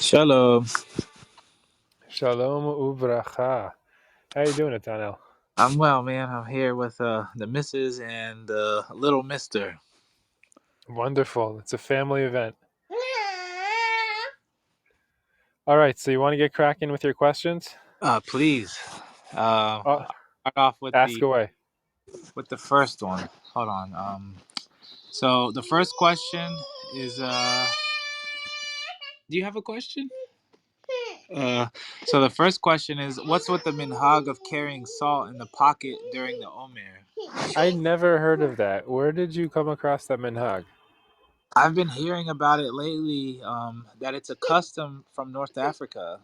Shalom. Shalom uvracha. How you doing, Nathaniel? I'm well, man. I'm here with the missus and little mister. Wonderful. It's a family event. All right, so you want to get cracking with your questions? Please. Oh, Start off with ask away. the first one. Hold on. So the first question is do you have a question? So the first question is, what's with the minhag of carrying salt in the pocket during the Omer? I never heard of that. Where did you come across that minhag? I've been hearing about it lately. That it's a custom from North Africa.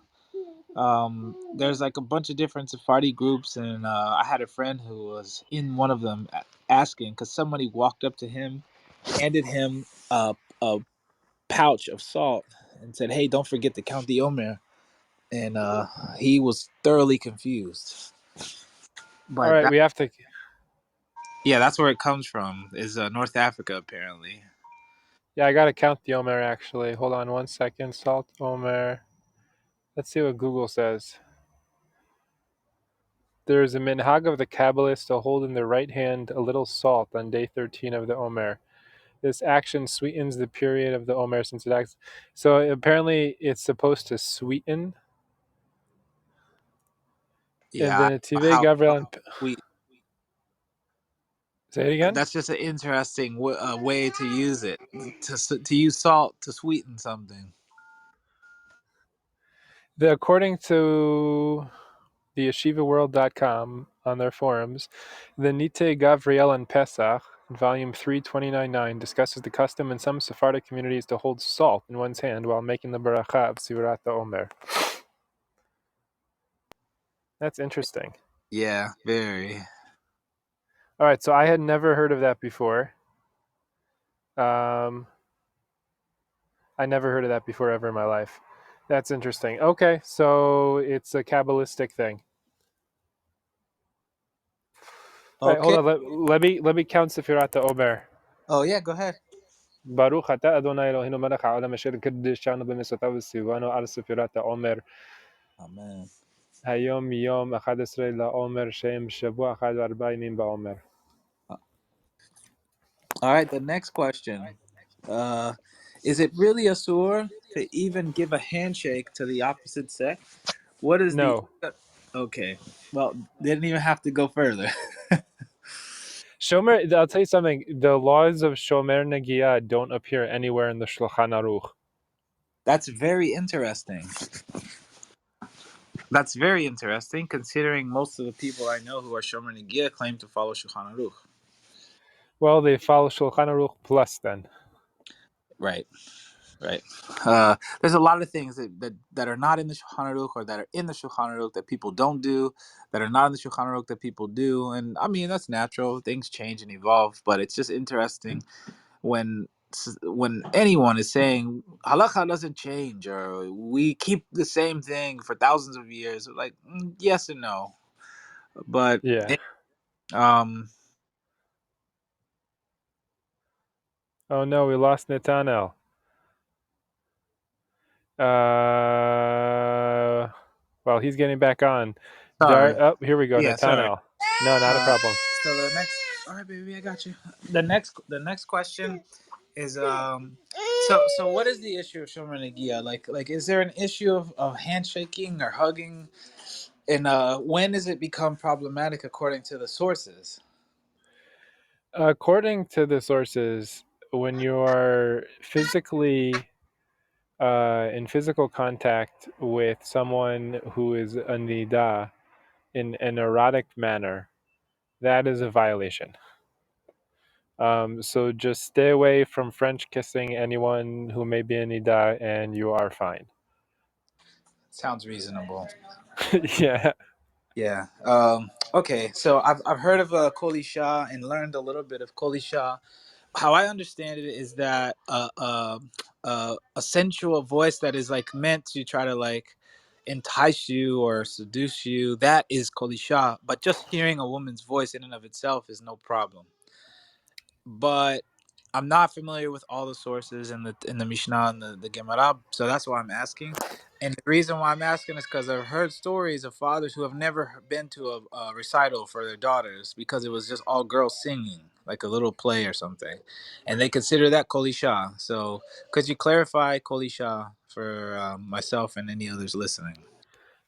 There's like a bunch of different Sephardi groups, and I had a friend who was in one of them asking because somebody walked up to him, handed him a pouch of salt, and said, "Hey, don't forget to count the omer." And he was thoroughly confused. All But right, we have to. yeah, that's where it comes from. Is North Africa apparently? Yeah, I got to count the Omer actually. Hold on 1 second. Salt Omer. Let's see what Google says. There is a minhag of the Kabbalists to hold in their right hand a little salt on day 13 of the Omer. This action sweetens the period of the Omer since it acts. So apparently, it's supposed to sweeten. And Yeah, then Tive how Gavriel. we. Say it again. That's just an interesting way to use it. To use salt to sweeten something. According to the yeshivaworld.com on their forums, the Nite Gavriel and Pesach, volume 3, 299, discusses the custom in some Sephardic communities to hold salt in one's hand while making the baracha of Sivurat Omer. That's interesting. Yeah, very. All right, so I had never heard of that before. I never heard of that before ever in my life. That's interesting. Okay, so it's a Kabbalistic thing. All right, hold Okay. on. Let me count Sefirat Omer. Oh yeah, go ahead. ברוך אתה אדוני אלוהינו מלך העולם אשר קדשנו במצוותיו וציוונו על ספירת העומר Amen. היום יום 11 לעומר שהם שבוע אחד וארבעה ימים בעומר. All right, the next question. Is it really a sur to even give a handshake to the opposite sex? What is the No. Okay. Well, they didn't even have to go further. Shomer, I'll tell you something. The laws of Shomer Negiah don't appear anywhere in the Shulchan Aruch. That's very interesting. That's very interesting, considering most of the people I know who are Shomer Negiah claim to follow Shulchan Aruch. Well, they follow Shulchan Aruch plus then. Right. Right. There's a lot of things that are not in the Shulchan Aruch or that are in the Shulchan Aruch that people don't do, that are not in the Shulchan Aruch that people do. And I mean, that's natural. Things change and evolve, but it's just interesting when anyone is saying halacha doesn't change or we keep the same thing for thousands of years. Like, yes and no. But Yeah. um Oh no, we lost Netanel. Well, he's getting back on. sorry. Here we go, Yeah, sorry. Netanel. No, not a problem. So the next, all right, baby, I got you. The next question is so what is the issue of Shomer Negia? Like is there an issue of handshaking or hugging? And when does it become problematic according to the sources? According to the sources, when you are physically in physical contact with someone who is a nida in an erotic manner, that is a violation. So just stay away from French kissing anyone who may be a nida, and you are fine. Sounds reasonable. Yeah. Yeah. Okay. So I've heard of Koli Shah and learned a little bit of Koli Shah. How I understand it is that a sensual voice that is like meant to try to like entice you or seduce you, that is Koli Shah. But just hearing a woman's voice in and of itself is no problem. But I'm not familiar with all the sources in the Mishnah and the Gemara, so that's why I'm asking. And the reason why I'm asking is because I've heard stories of fathers who have never been to a recital for their daughters because it was just all girls singing, like a little play or something, and they consider that kol isha. So could you clarify kol isha for myself and any others listening?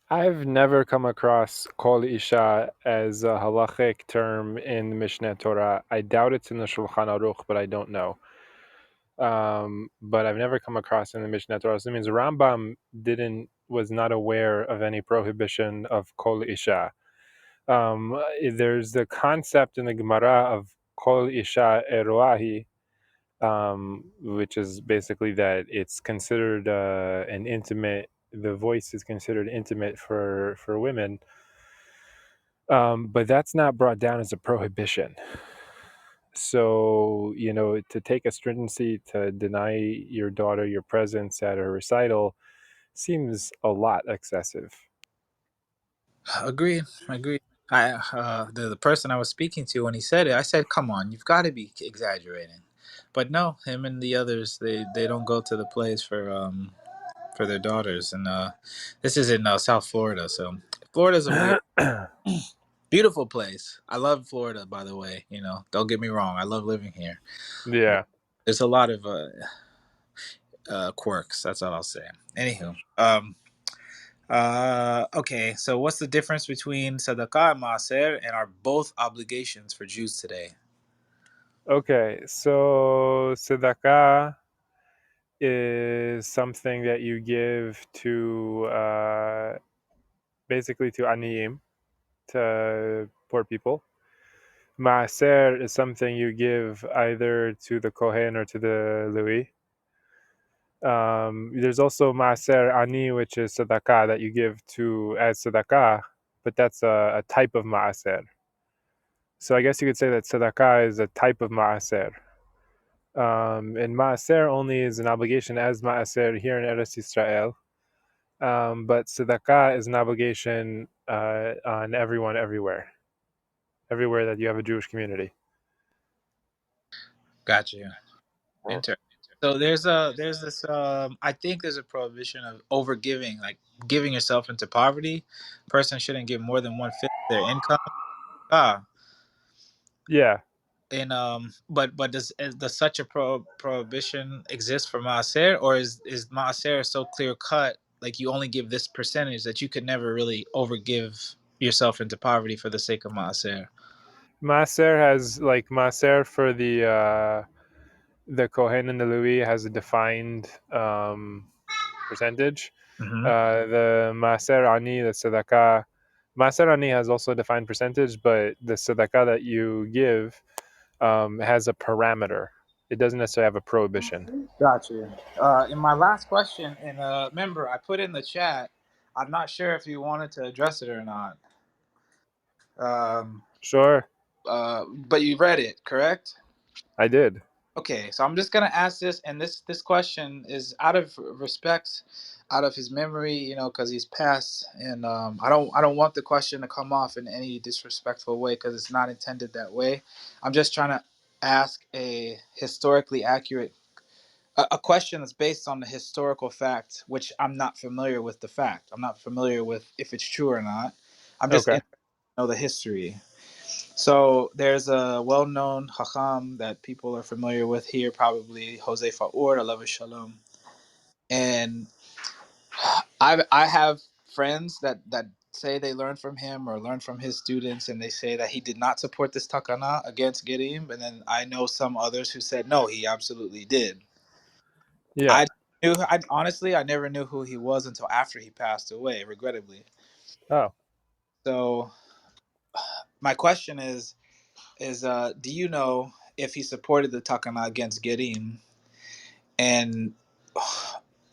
I've never come across Kol Isha as a halachic term in the Mishneh Torah. I doubt it's in the Shulchan Aruch, but I don't know. But I've never come across in the Mishneh Torah. So it means Rambam was not aware of any prohibition of Kol Isha. There's the concept in the Gemara of Kol Isha Eroahi, which is basically that it's considered an intimate. The voice is considered intimate for women, but that's not brought down as a prohibition. So, to take a stringency to deny your daughter your presence at a recital seems a lot excessive. Agreed. Agreed. The person I was speaking to when he said it, I said, "Come on, you've got to be exaggerating." But no, him and the others, they don't go to the plays for their daughters, and this is in South Florida. So Florida's a weird, beautiful place. I love Florida, by the way. Don't get me wrong, I love living here. But Yeah. there's a lot of quirks. That's all I'll say. Anywho, okay, so what's the difference between Sadaqah and Maaser, and are both obligations for Jews today? Okay, so tzedakah is something that you give to basically to aniyim, to poor people. Maaser is something you give either to the Kohen or to the Levi. There's also Maaser Ani, which is tzedakah that you give to as tzedakah, but that's a type of Maaser. So I guess you could say that tzedakah is a type of Maaser. And Maaser only is an obligation as Maaser here in Eretz Yisrael. But tzedakah is an obligation on everyone everywhere that you have a Jewish community. Got you. Interesting. So there's this I think there's a prohibition of over giving, like giving yourself into poverty. Person shouldn't give more than 1/5 of their income. Ah, Yeah, and but does such a prohibition exist for maaser, or is maaser so clear cut, like you only give this percentage that you could never really overgive yourself into poverty for the sake of maaser? Maaser has like Maaser for the Kohen and the Levi has a defined percentage. Hmm. The Maaser Ani, the Tzedakah, Maaser Ani has also a defined percentage, but the Tzedakah that you give has a parameter. It doesn't necessarily have a prohibition. Got you. In my last question, and remember, I put in the chat. I'm not sure if you wanted to address it or not. Um, Sure, but you read it, correct? I did. Okay, so I'm just gonna ask this, and this question is out of respect, out of his memory, because he's passed, and I don't want the question to come off in any disrespectful way because it's not intended that way. I'm just trying to ask a historically accurate a question that's based on the historical fact, which I'm not familiar with the fact. I'm not familiar with if it's true or not. I'm just Okay. interested to know the history. So there's a well-known Chacham that people are familiar with here, probably Jose Faur, Alav Shalom, and I have friends that say they learned from him or learned from his students, and they say that he did not support this takana against Gerim, and then I know some others who said no, he absolutely did. Yeah. I I honestly I never knew who he was until after he passed away, regrettably. Oh, So my question is do you know if he supported the takana against Gerim, and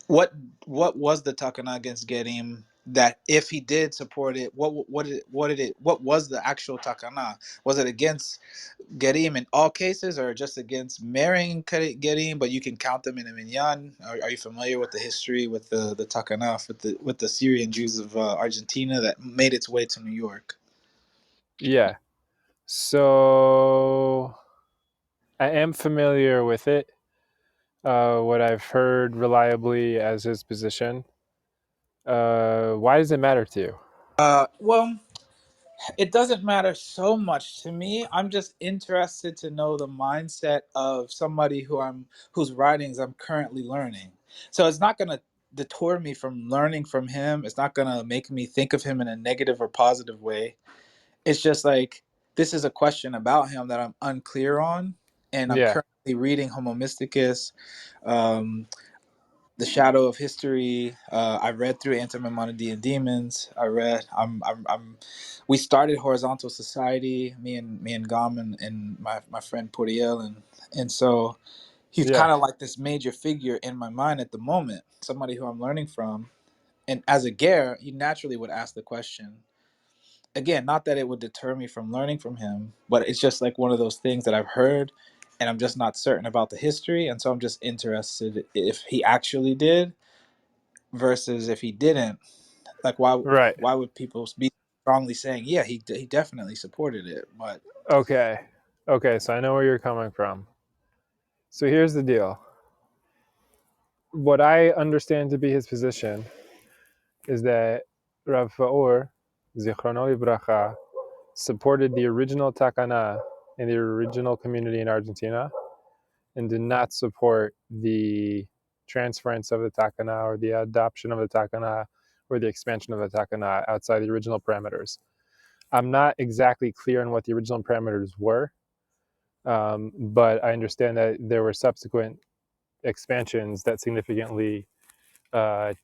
what what was the takana against Gerim, that if he did support it, what was the actual takana? Was it against Gerim in all cases, or just against marrying Gerim, but you can count them in a minyan? Are you familiar with the history with the takana with the Syrian Jews of Argentina that made its way to New York? yeah. So I am familiar with it. What I've heard reliably as his position. Why does it matter to you? Well, it doesn't matter so much to me. I'm just interested to know the mindset of somebody whose writings I'm currently learning. So it's not gonna detour me from learning from him. It's not gonna make me think of him in a negative or positive way. It's just like this is a question about him that I'm unclear on, and I'm Yeah, currently reading Homo Mysticus, um, The Shadow of History. I read through Anti-Maimonidean Demons. We started Horizontal Society, me and Gam and my friend Puriel, and so he's yeah, kind of like this major figure in my mind at the moment, somebody who I'm learning from. And as a Ger, you naturally would ask the question. Again, not that it would deter me from learning from him, but it's just like one of those things that I've heard and I'm just not certain about the history. And so I'm just interested if he actually did versus if he didn't. Like, right. why would people be strongly saying, yeah, he definitely supported it? But Okay. Okay, so I know where you're coming from. So here's the deal. What I understand to be his position is that Rav Faor, Zichrono Livracha, supported the original Takana in the original community in Argentina and did not support the transference of the Takana or the adoption of the Takana or the expansion of the Takana outside the original parameters. I'm not exactly clear on what the original parameters were, but I understand that there were subsequent expansions that significantly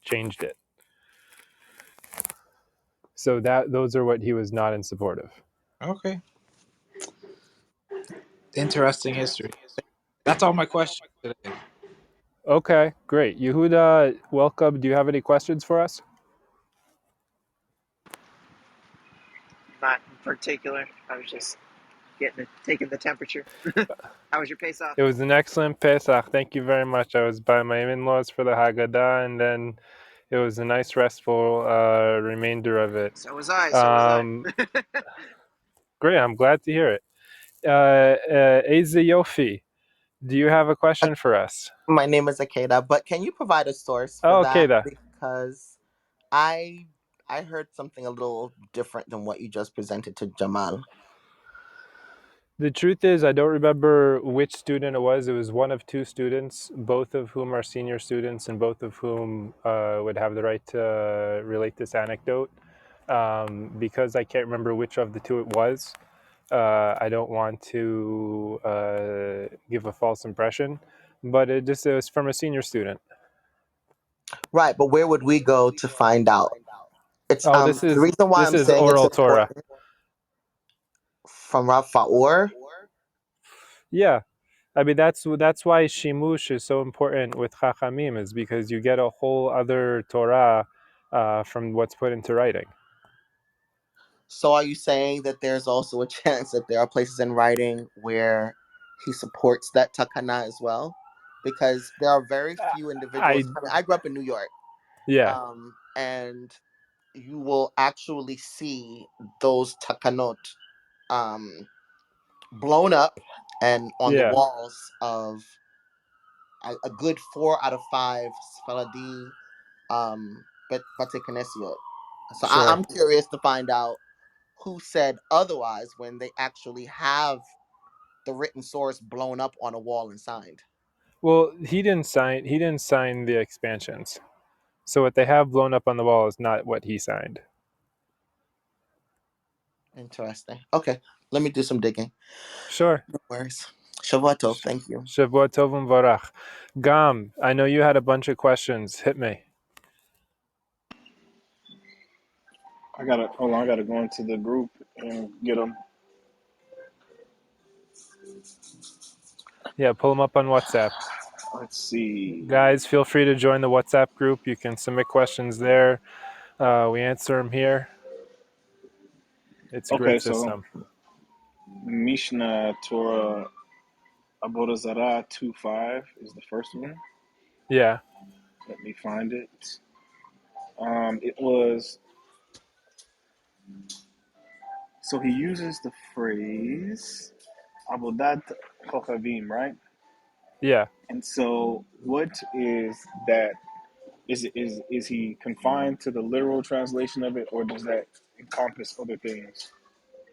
changed it. So that those are what he was not in support of. okay, interesting history. That's all my questions today. Okay, great. Yehuda, welcome. Do you have any questions for us? Not in particular. I was just taking the temperature. How was your Pesach? It was an excellent Pesach. Thank you very much. I was by my in-laws for the Haggadah, and then it was a nice, restful remainder of it. So was I. So was I. Um, Great. I'm glad to hear it. Eze Yofi, do you have a question for us? My name is Akeda, but can you provide a source for Oh, okay, that? da. Because I I heard something a little different than what you just presented to Jamal. The truth is, I don't remember which student it was. It was one of two students, both of whom are senior students, and both of whom would have the right to relate this anecdote. Because I can't remember which of the two it was, I don't want to give a false impression. But it was from a senior student. Right, but where would we go to find out? It's Oh, the reason why this I'm is saying it's oral Torah. important from Rav Faor. Yeah, I mean that's why shimush is so important with chachamim, is because you get a whole other Torah from what's put into writing. So are you saying that there's also a chance that there are places in writing where he supports that takana as well? Because there are very few I individuals. I mean, I grew up in New York, Yeah, and you will actually see those takanot um, blown up and on the yeah, walls of a good 4 out of 5 Sfaradi Bate Knesset. So sure. I'm curious to find out who said otherwise when they actually have the written source blown up on a wall and signed. Well, he didn't sign. He didn't sign the expansions. So what they have blown up on the wall is not what he signed. Interesting. Okay, let me do some digging. Sure. No worries. Shavua Tov. Thank you. Shavua tov u'mvarach. Gam, I know you had a bunch of questions. Hit me. I gotta hold on. I gotta go into the group and get them. Yeah, pull them up on WhatsApp. Let's see. Guys, feel free to join the WhatsApp group. You can submit questions there. We answer them here. It's a Okay, great so system. Mishnah Torah Avodah Zarah 2:5 is the first one. Yeah, Let me find it. It was so he uses the phrase Avodat Kochavim, right? Yeah. And so, what is that? Is he confined to the literal translation of it, or does that encompass other things?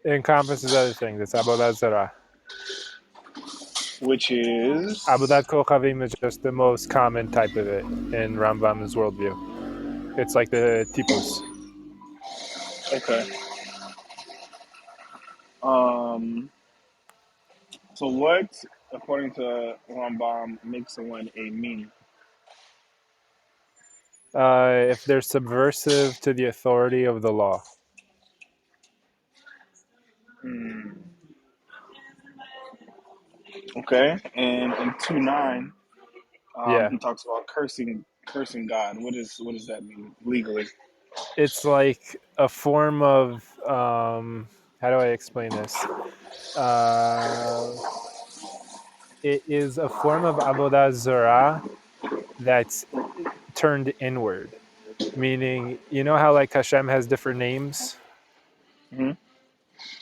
It encompasses other things. It's Avodat Zarah. Which Avodat is Kochavim is just the most common type of it in Rambam's worldview. It's like the tipus. okay. Um. So, what, according to Rambam, makes someone a mini? If they're subversive to the authority of the law. Hmm. Okay. And in 2:9, Yeah. he talks about cursing God. What does that mean legally? It's like a form of, how do I explain this? It is a form of Avodah Zarah that's turned inward. Meaning, you know how like Hashem has different names? Hmm.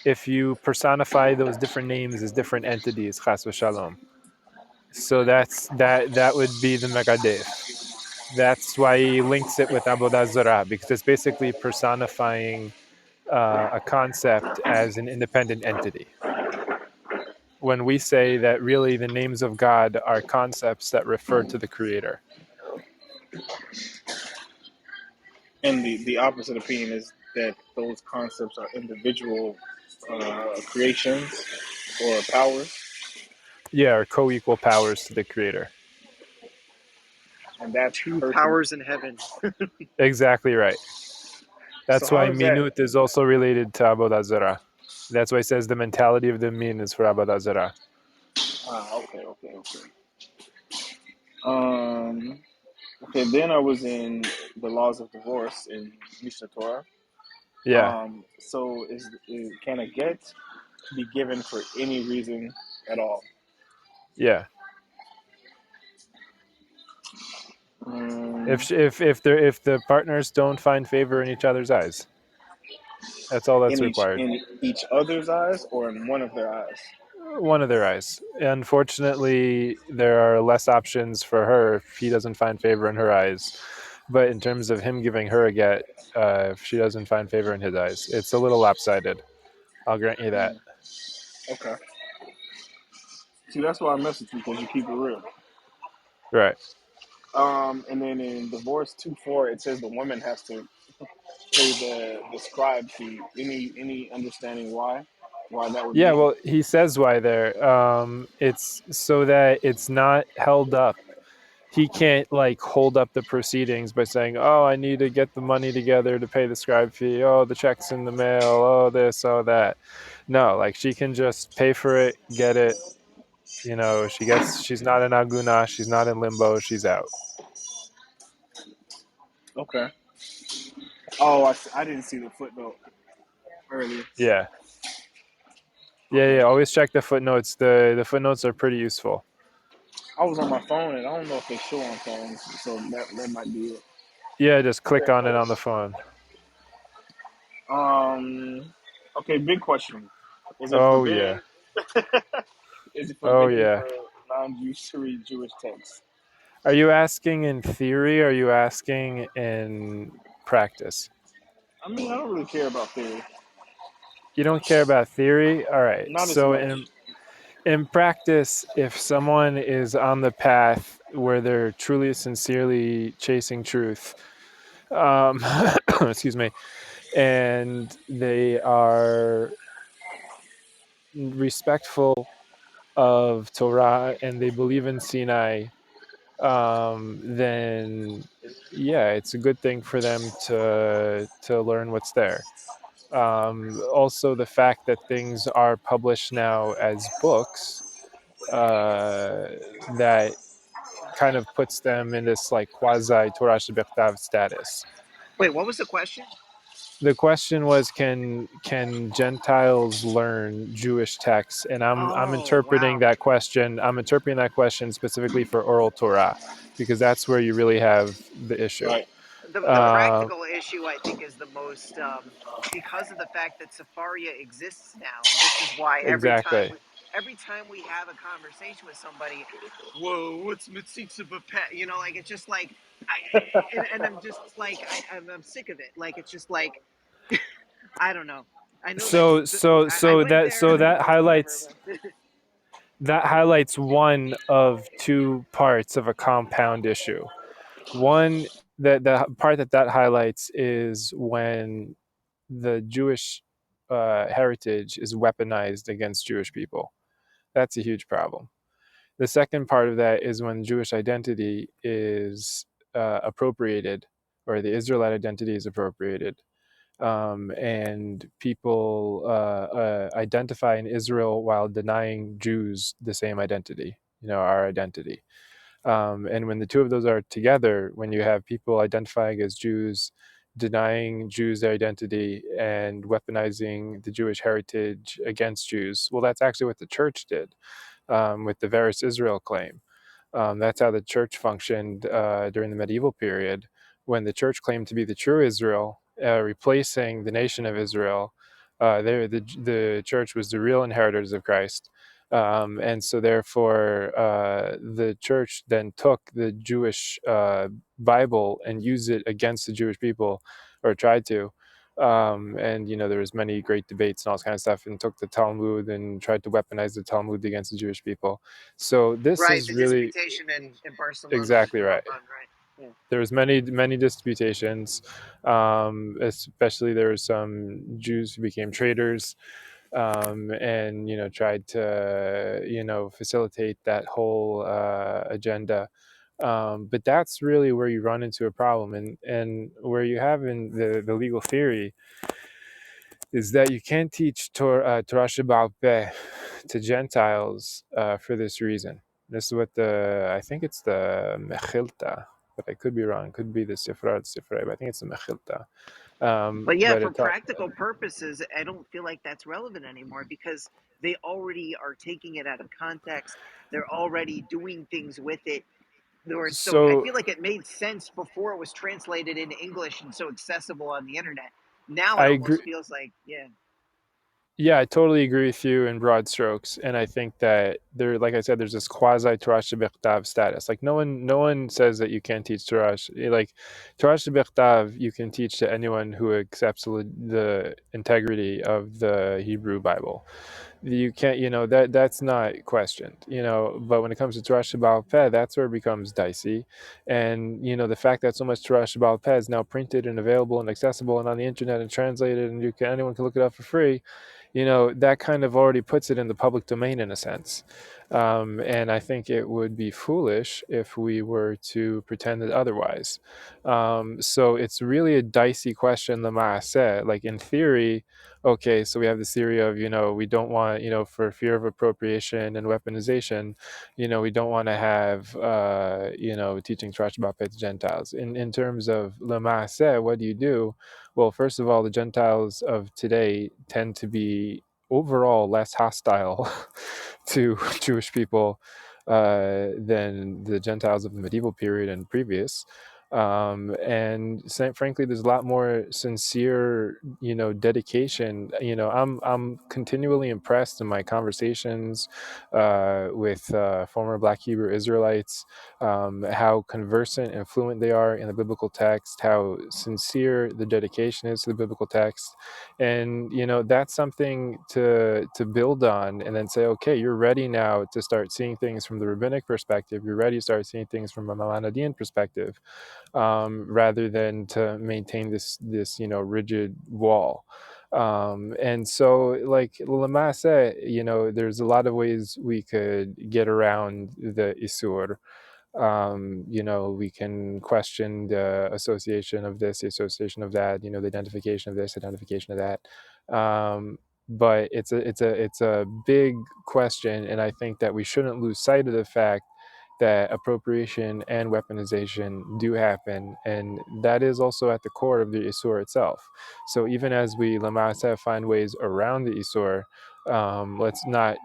If you personify those different names as different entities, chas v'shalom. So that would be the Megadef. That's why he links it with Avodah Zarah, because it's basically personifying a concept as an independent entity. When we say that really the names of God are concepts that refer to the Creator. And the opposite opinion is that those concepts are individual creations or powers, Yeah, or co-equal powers to the Creator. and that's Two cursing. powers in heaven. Exactly right. So That's how why does that? Minut is also related to Avodah Zarah. That's why it says the mentality of the Min is for Avodah Zarah. Okay. Um. Okay. Then I was in the laws of divorce in Mishnah Torah. Yeah, So can a get be given for any reason at all? yeah. Um, If the partners don't find favor in each other's eyes, that's all that's required. in each other's eyes or in one of their eyes? One of their eyes. Unfortunately, there are less options for her if he doesn't find favor in her eyes. But in terms of him giving her a get, if she doesn't find favor in his eyes, it's a little lopsided. I'll grant you that. Okay. See, that's why I mess with you because you keep it real. Right. And then in divorce 2:4, it says the woman has to pay the scribe fee. Any understanding why that would Yeah, be? well, he says why there. It's so that it's not held up. He can't like hold up the proceedings by saying, "Oh, I need to get the money together to pay the scribe fee. Oh, the check's in the mail. Oh, this, oh that." No, like she can just pay for it, get it. She's not in aguna. She's not in limbo. She's out. Okay. Oh, I didn't see the footnote earlier. Yeah, yeah. Okay. Always check the footnotes. The footnotes are pretty useful. I was on my phone and I don't know if they show on phones, so that might be it. Yeah, just click Okay. on it on the phone. Okay, big question. Is it Oh yeah. forbidden? Is it Oh forbidden yeah. for non-Jews to read Jewish texts? Are you asking in theory? Or are you asking in practice? I mean, I don't really care about theory. You don't care about theory? All right. Not as So much. in practice, if someone is on the path where they're truly sincerely chasing truth, um, excuse me, and they are respectful of Torah and they believe in Sinai, then yeah, it's a good thing for them to learn what's there. Also, the fact that things are published now as books, that kind of puts them in this like quasi Torah Shebechtav status. Wait, what was the question? The question was, can Gentiles learn Jewish texts? And I'm Oh, interpreting wow. that question. I'm interpreting that question specifically for oral Torah, because that's where you really have the issue. Right. The Right. practical issue, I think, is the most, because of the fact that Safaria exists now, and this is why Exactly. every time we have a conversation with somebody, whoa, what's mitzitza b'peh? You know, like it's just like, and I'm just like, I'm sick of it. Like it's just like, I don't know. I know that's So the, so I so went that there so and that whatever. highlights But one of two parts of a compound issue. One, that the part that highlights is when the Jewish heritage is weaponized against Jewish people. That's a huge problem. The second part of that is when Jewish identity is appropriated, or the Israelite identity is appropriated, and people identify in Israel while denying Jews the same identity, our identity. And when the two of those are together, when you have people identifying as Jews, denying Jews their identity, and weaponizing the Jewish heritage against Jews, well, that's actually what the church did with the Veris Israel claim. That's how the church functioned during the medieval period, when the church claimed to be the true Israel, replacing the nation of Israel. The church was the real inheritors of Christ. And so, therefore, the church then took the Jewish Bible and used it against the Jewish people, or tried to. And there was many great debates and all this kind of stuff, and took the Talmud and tried to weaponize the Talmud against the Jewish people. So this right, is the really disputation in Barcelona with exactly the right. Ramban, right? Yeah. There was many disputations. Especially there were some Jews who became traitors, and tried to facilitate that whole agenda. But that's really where you run into a problem, and where you have in the legal theory is that you can't teach Torah Sheba'al Peh to Gentiles for this reason. This is what I think it's the Mechilta, but I could be wrong. Could be the Sifrat, but I think it's the Mechilta. But yeah, But for it practical purposes, I don't feel like that's relevant anymore because they already are taking it out of context. They're already doing things with it. So I so feel like it made sense before it was translated into English and so accessible on the internet. Now I it agree. almost feels like, yeah. Yeah, I totally agree with you in broad strokes, and I think that there, like I said, there's this quasi Torah shebechtav status. Like no one says that you can't teach Torah. Like Torah shebechtav, you can teach to anyone who accepts the integrity of the Hebrew Bible. You can't, that's not questioned, but when it comes to Torah Sheba'al Peh, that's where it becomes dicey. And the fact that so much Torah Sheba'al Peh is now printed and available and accessible and on the internet and translated, and anyone can look it up for free, that kind of already puts it in the public domain in a sense. And I think it would be foolish if we were to pretend that otherwise. So it's really a dicey question, the Maaseh. Like in theory, okay, so we have this theory of, we don't want, for fear of appropriation and weaponization, we don't want to have, teaching trash about to Gentiles. In terms of the Maaseh, what do you do? Well, first of all, the Gentiles of today tend to be overall less hostile to Jewish people than the Gentiles of the medieval period and previous. And frankly, there's a lot more sincere, dedication. I'm continually impressed in my conversations with former Black Hebrew Israelites, how conversant and fluent they are in the biblical text, how sincere the dedication is to the biblical text. And that's something to build on, and then say, okay, you're ready now to start seeing things from the rabbinic perspective. You're ready to start seeing things from a Maimonidean perspective, rather than to maintain this rigid wall. And so, like Lamasa, there's a lot of ways we could get around the isur. We can question the association of this, the association of that, the identification of this, identification of that. But it's a big question, and I think that we shouldn't lose sight of the fact that appropriation and weaponization do happen, and that is also at the core of the isur itself. So even as we lamasa find ways around the isur, let's not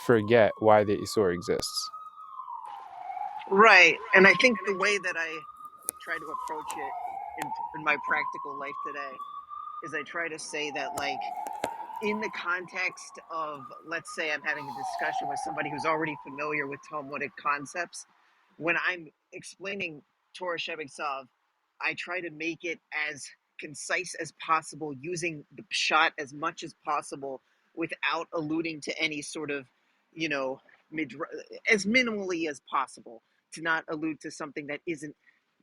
forget why the isur exists. Right. And I think the way that I try to approach it in my practical life today is I try to say that, like, in the context of, let's say I'm having a discussion with somebody who's already familiar with Talmudic concepts, when I'm explaining Torah Shebek I try to make it as concise as possible, using the pshat as much as possible without alluding to any sort of, you know, as minimally as possible, to not allude to something that isn't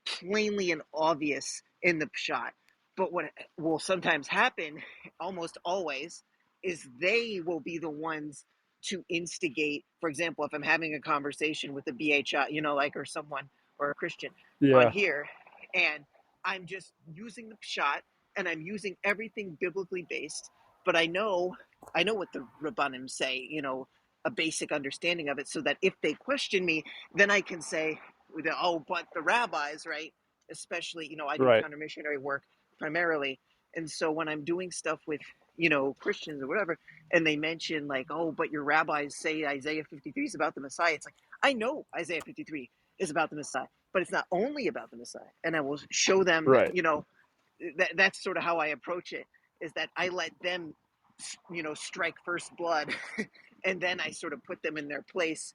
plainly and obvious in the pshat. But what will sometimes happen, almost always, is they will be the ones to instigate. For example, if I'm having a conversation with a BHI, you know, like, or someone, or a Christian on Yeah. here, and I'm just using the pshat and I'm using everything biblically based, but I know what the Rabbanim say, you know, a basic understanding of it, so that if they question me, then I can say, oh, but the rabbis, right? Especially, you know, I do Right. counter missionary work primarily. And so when I'm doing stuff with, you know, Christians or whatever, and they mention like, oh, but your rabbis say Isaiah 53 is about the Messiah. It's like, I know Isaiah 53 is about the Messiah, but it's not only about the Messiah. And I will show them, Right. you know, that's sort of how I approach it, is that I let them, you know, strike first blood, and then I sort of put them in their place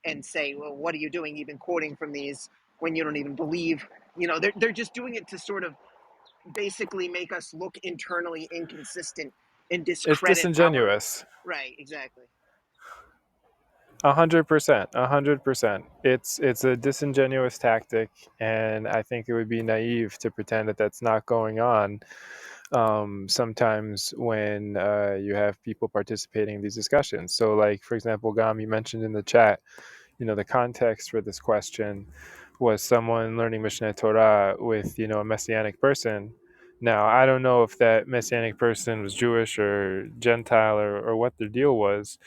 and say, well, what are you doing even quoting from these when you don't even believe? You know, they're just doing it to sort of basically make us look internally inconsistent and It's discredit our, disingenuous. right, exactly. 100%. 100%. It's a disingenuous tactic, and I think it would be naive to pretend that that's not going on. Sometimes when you have people participating in these discussions. So, like, for example, Gam, you mentioned in the chat, you know, the context for this question was someone learning Mishneh Torah with, you know, a messianic person. Now, I don't know if that messianic person was Jewish or Gentile, or what their deal was,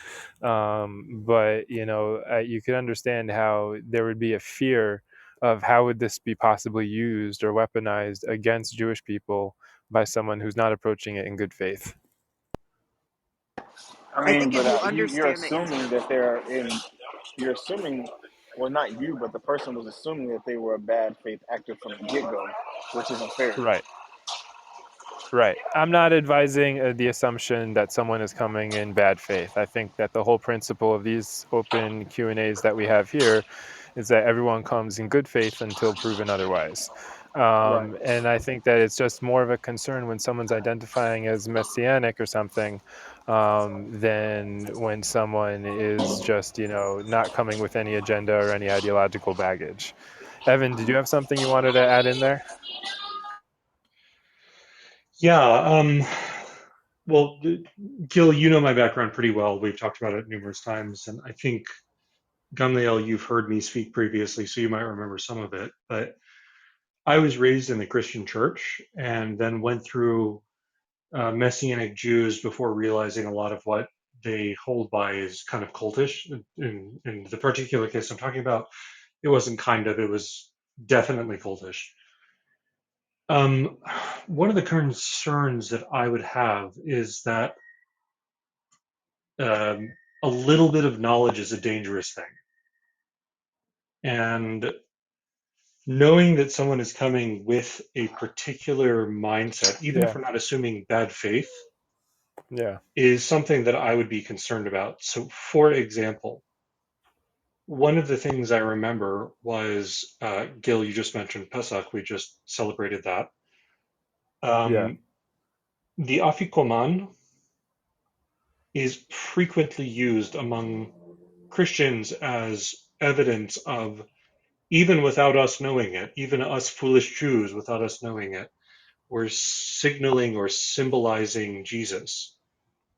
but, you know, you can understand how there would be a fear of how would this be possibly used or weaponized against Jewish people by someone who's not approaching it in good faith. I I mean, think but if you you're understand the assuming intent, that they're in. You're assuming, well, not you, but the person was assuming that they were a bad faith actor from the get go, which isn't fair. Right. Right. I'm not advising the assumption that someone is coming in bad faith. I think that the whole principle of these open Q&As that we have here is that everyone comes in good faith until proven otherwise. Right. And I think that it's just more of a concern when someone's identifying as messianic or something, than when someone is just, you know, not coming with any agenda or any ideological baggage. Evan, did you have something you wanted to add in there? Yeah. Well, Gil, you know my background pretty well. We've talked about it numerous times, and I think Gamliel, you've heard me speak previously, so you might remember some of it. But I was raised in the Christian church, and then went through Messianic Jews before realizing a lot of what they hold by is kind of cultish. In the particular case I'm talking about, it wasn't kind of; it was definitely cultish. Um, one of the concerns that I would have is that um, a little bit of knowledge is a dangerous thing. And knowing that someone is coming with a particular mindset, even if Yeah. we're not assuming bad faith, Yeah. is something that I would be concerned about. So, for example, one of the things I remember was Gil, you just mentioned Pesach. We just celebrated that. Yeah. Um, the Afikoman is frequently used among Christians as evidence of, even without us knowing it, even us foolish Jews without us knowing it, we're signaling or symbolizing Jesus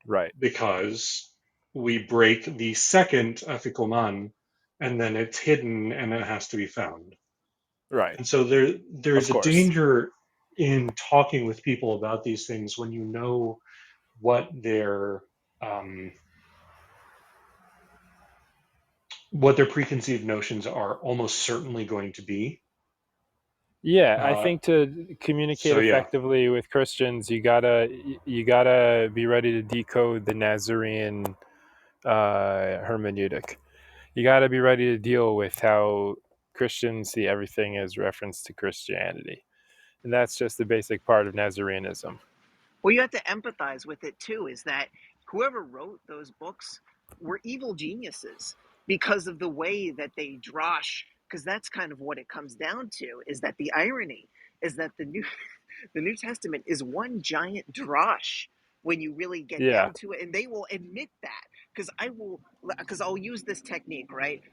Right. because we break the second afikoman and then it's hidden and it has to be found. Right. And so Of there's a course. danger in talking with people about these things when you know what um, what their preconceived notions are almost certainly going to be. Yeah, I Uh, think to communicate so yeah, effectively with Christians, you gotta be ready to decode the Nazarene hermeneutic. You gotta be ready to deal with how Christians see everything as reference to Christianity, and that's just the basic part of Nazarenism. Well, you have to empathize with it too, is that whoever wrote those books were evil geniuses because of the way that they drosh, because that's kind of what it comes down to, is that the irony is that the New Testament is one giant drosh when you really get Yeah, down to it, and they will admit that. Because I'll use this technique, right?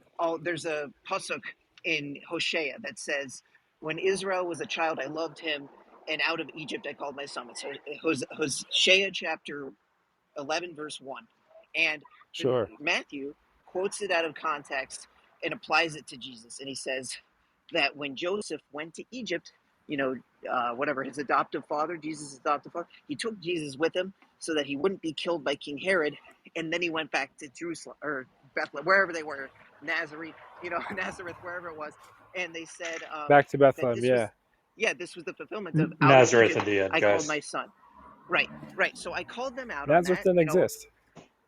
There's a pasuk in Hosea that says, "When Israel was a child, I loved him, and out of Egypt I called my son." It's Hosea chapter 11, verse 1. And sure. Matthew quotes it out of context and applies it to Jesus. And he says that when Joseph went to Egypt, whatever, his adoptive father, Jesus' adoptive father, he took Jesus with him so that he wouldn't be killed by King Herod. And then he went back to Jerusalem or Bethlehem, wherever they were, Nazareth, Nazareth, wherever it was. And they said Back to that Bethlehem, yeah. this was the fulfillment of out of Nazareth Egypt, in the end, I called guys. my son. Right, right. So I called them out on Nazareth that, didn't exist.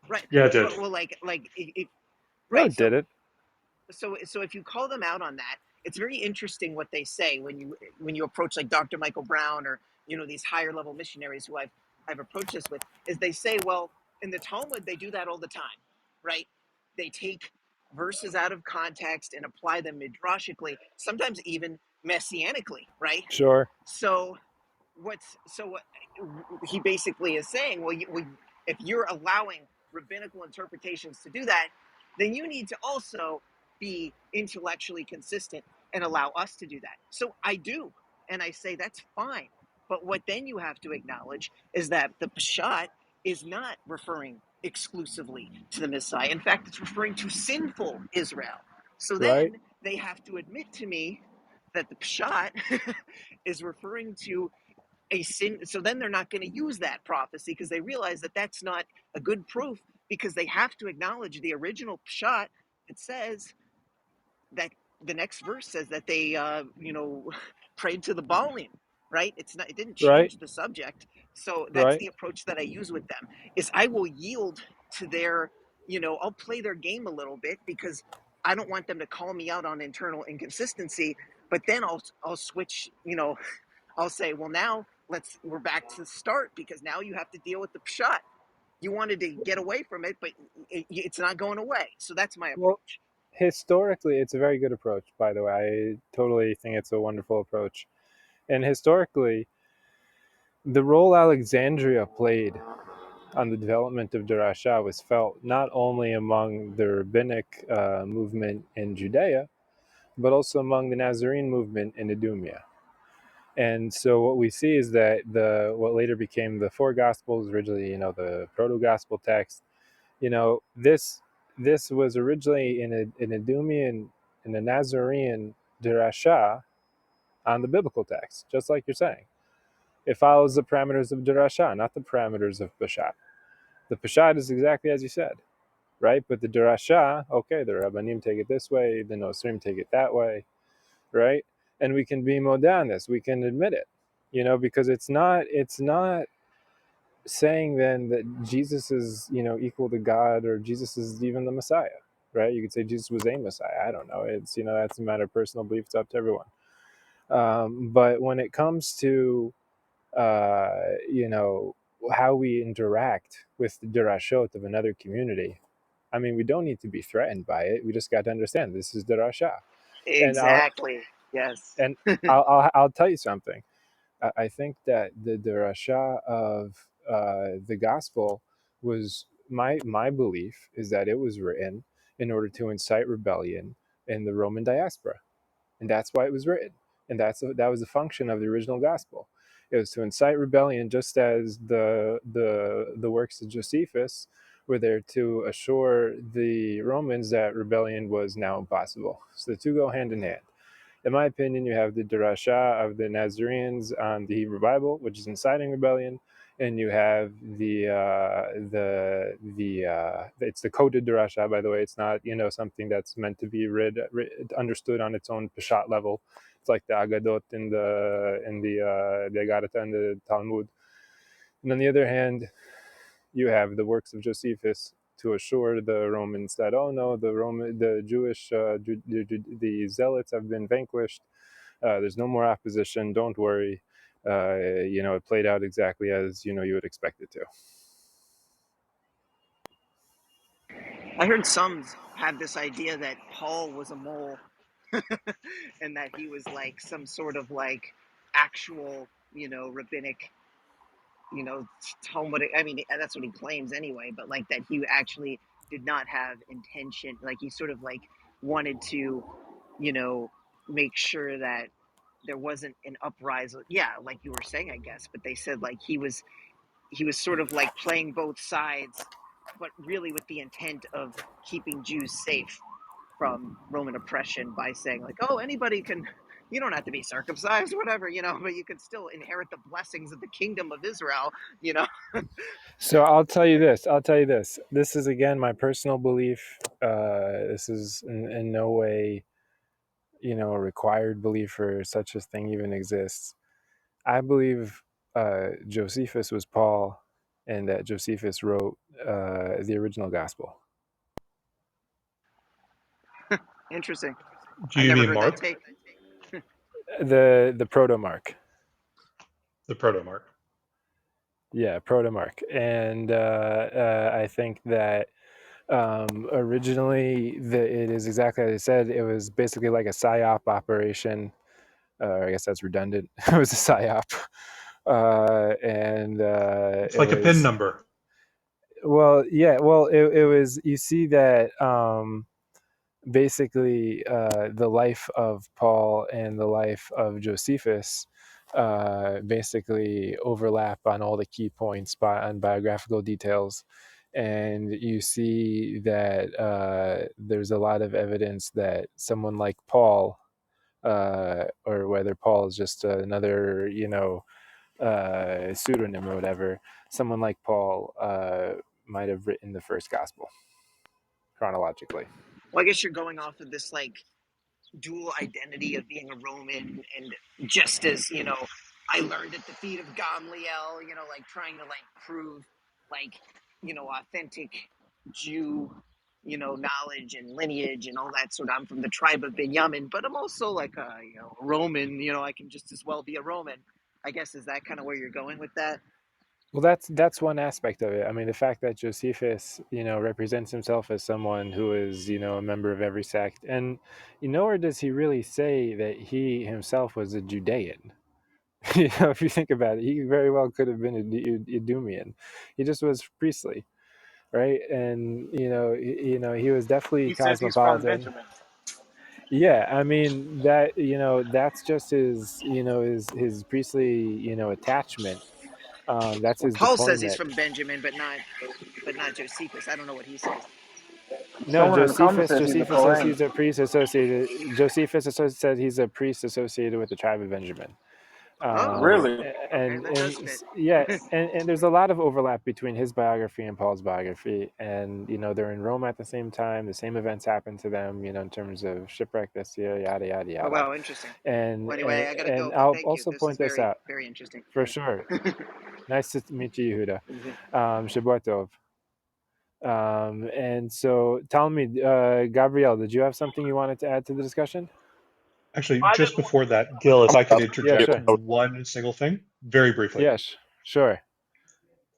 right. Yeah, it did. Well, No, right. it did it. So if you call them out on that, it's very interesting what they say when you approach like Dr. Michael Brown or these higher level missionaries who I've approached this with, is they say, well, in the Talmud they do that all the time, right? They take verses out of context and apply them midrashically, sometimes even messianically, right? Sure. So what he basically is saying, if you're allowing rabbinical interpretations to do that, then you need to also be intellectually consistent and allow us to do that. So I do, and I say that's fine. But what then you have to acknowledge is that the Peshat is not referring exclusively to the Messiah. In fact, it's referring to sinful Israel. So Right? then they have to admit to me that the Peshat is referring to a sin. So then they're not going to use that prophecy because they realize that that's not a good proof, because they have to acknowledge the original Pshat. It says that the next verse says that they, prayed to the Baalim, right? It didn't Right? change the subject. So that's Right? the approach that I use with them, is I will yield to their, I'll play their game a little bit because I don't want them to call me out on internal inconsistency, but then I'll switch, I'll say, well, now we're back to the start, because now you have to deal with the pshat. You wanted to get away from it, but it's not going away. So that's my Well, approach. historically, it's a very good approach, by the way. I totally think it's a wonderful approach. And historically, the role Alexandria played on the development of Darasha was felt not only among the rabbinic movement in Judea, but also among the Nazarene movement in Idumea. And so what we see is that what later became the four Gospels, originally, the proto-gospel text, this was originally in Idumean, in a Nazarene Darasha on the biblical text, just like you're saying. It follows the parameters of Darasha, not the parameters of Peshat. The Peshat is exactly as you said, right? But the Darasha, okay, the Rabbanim take it this way, the Nosrim take it that way, right? And we can be modernist, we can admit it, because it's not saying then that Jesus is, equal to God, or Jesus is even the Messiah, right? You could say Jesus was a Messiah. I don't know. It's, that's a matter of personal belief. It's up to everyone. But when it comes to, uh, you know, how we interact with the Dirashot of another community, I mean, we don't need to be threatened by it. We just got to understand this is Dirashah. And I'll, Exactly. Yes. and I'll tell you something. I think that the Rasha of the gospel was my belief is that it was written in order to incite rebellion in the Roman diaspora, and that's why it was written, and that was the function of the original gospel. It was to incite rebellion, just as the works of Josephus were there to assure the Romans that rebellion was now impossible. So the two go hand in hand. In my opinion, you have the Darasha of the Nazarenes on the Hebrew Bible, which is inciting rebellion, and you have it's the coded Darasha, by the way. It's not something that's meant to be understood on its own Peshat level. It's like the Agadot the Agarata and the Talmud. And on the other hand, you have the works of Josephus to assure the Romans that, oh no, the Jewish, the Zealots have been vanquished. There's no more opposition. Don't worry. it played out exactly as you would expect it to. I heard some have this idea that Paul was a mole and that he was like some sort of like actual, rabbinic, Talmudic. I mean, that's what he claims anyway, but like that he actually did not have intention. Like he sort of like wanted to, you know, make sure that there wasn't an uprising. Yeah, like you were saying, I guess, but they said like he was sort of like playing both sides, but really with the intent of keeping Jews safe from Roman oppression by saying like, oh, anybody can, you don't have to be circumcised, whatever, but you can still inherit the blessings of the kingdom of Israel, you know. So I'll tell you this. This is again my personal belief. This is in no way, a required belief or such a thing even exists. I believe Josephus was Paul, and that Josephus wrote the original gospel. Interesting. Do I you never mean heard that Mark? take. The proto-Mark. The proto-Mark. Yeah, proto-Mark. And I think that originally it is exactly as I said. It was basically like a psyop operation. I guess that's redundant. It was a psyop. And It's it like a PIN was, number. well, yeah, well, it was, you see that basically the life of Paul and the life of Josephus basically overlap on all the key points on biographical details. And you see that there's a lot of evidence that someone like Paul, or whether Paul is just another, pseudonym or whatever, someone like Paul might have written the first gospel chronologically. Well, I guess you're going off of this like dual identity of being a Roman, and just as I learned at the feet of Gamliel, like trying to like prove like authentic Jew, knowledge and lineage and all that sort of. I'm from the tribe of Benjamin, but I'm also like a Roman. I can just as well be a Roman. I guess is that kind of where you're going with that? Well, that's one aspect of it. I mean, the fact that Josephus, represents himself as someone who is, a member of every sect, and nowhere does he really say that he himself was a Judean. If you think about it, he very well could have been a Idumean. He just was priestly, right? And he was definitely He says he's from cosmopolitan. Benjamin. Yeah, I mean that that's just his his priestly attachment. That's Well, his Paul says he's deployment. from Benjamin, but not Josephus. I don't know what he says. No, Someone in the comments Josephus. says he's a Josephus says Kohen. he's a priest associated. Josephus said he's a priest associated with the tribe of Benjamin. Oh, okay. Really? Okay, And that does fit. yeah, and there's a lot of overlap between his biography and Paul's biography, and they're in Rome at the same time. The same events happen to them, in terms of shipwreck this year, yada yada Oh, yada. wow, interesting. And Well, and, anyway, I gotta and go, but I'll thank you. also This is point this very, out very interesting. for sure. Nice to meet you, Yehuda. Mhm. Shabbat tov. And so tell me, Gabrielle, did you have something you wanted to add to the discussion? Actually, just before that, Gil, if I could Yeah, interject sure. one single thing, very briefly. Yes, sure.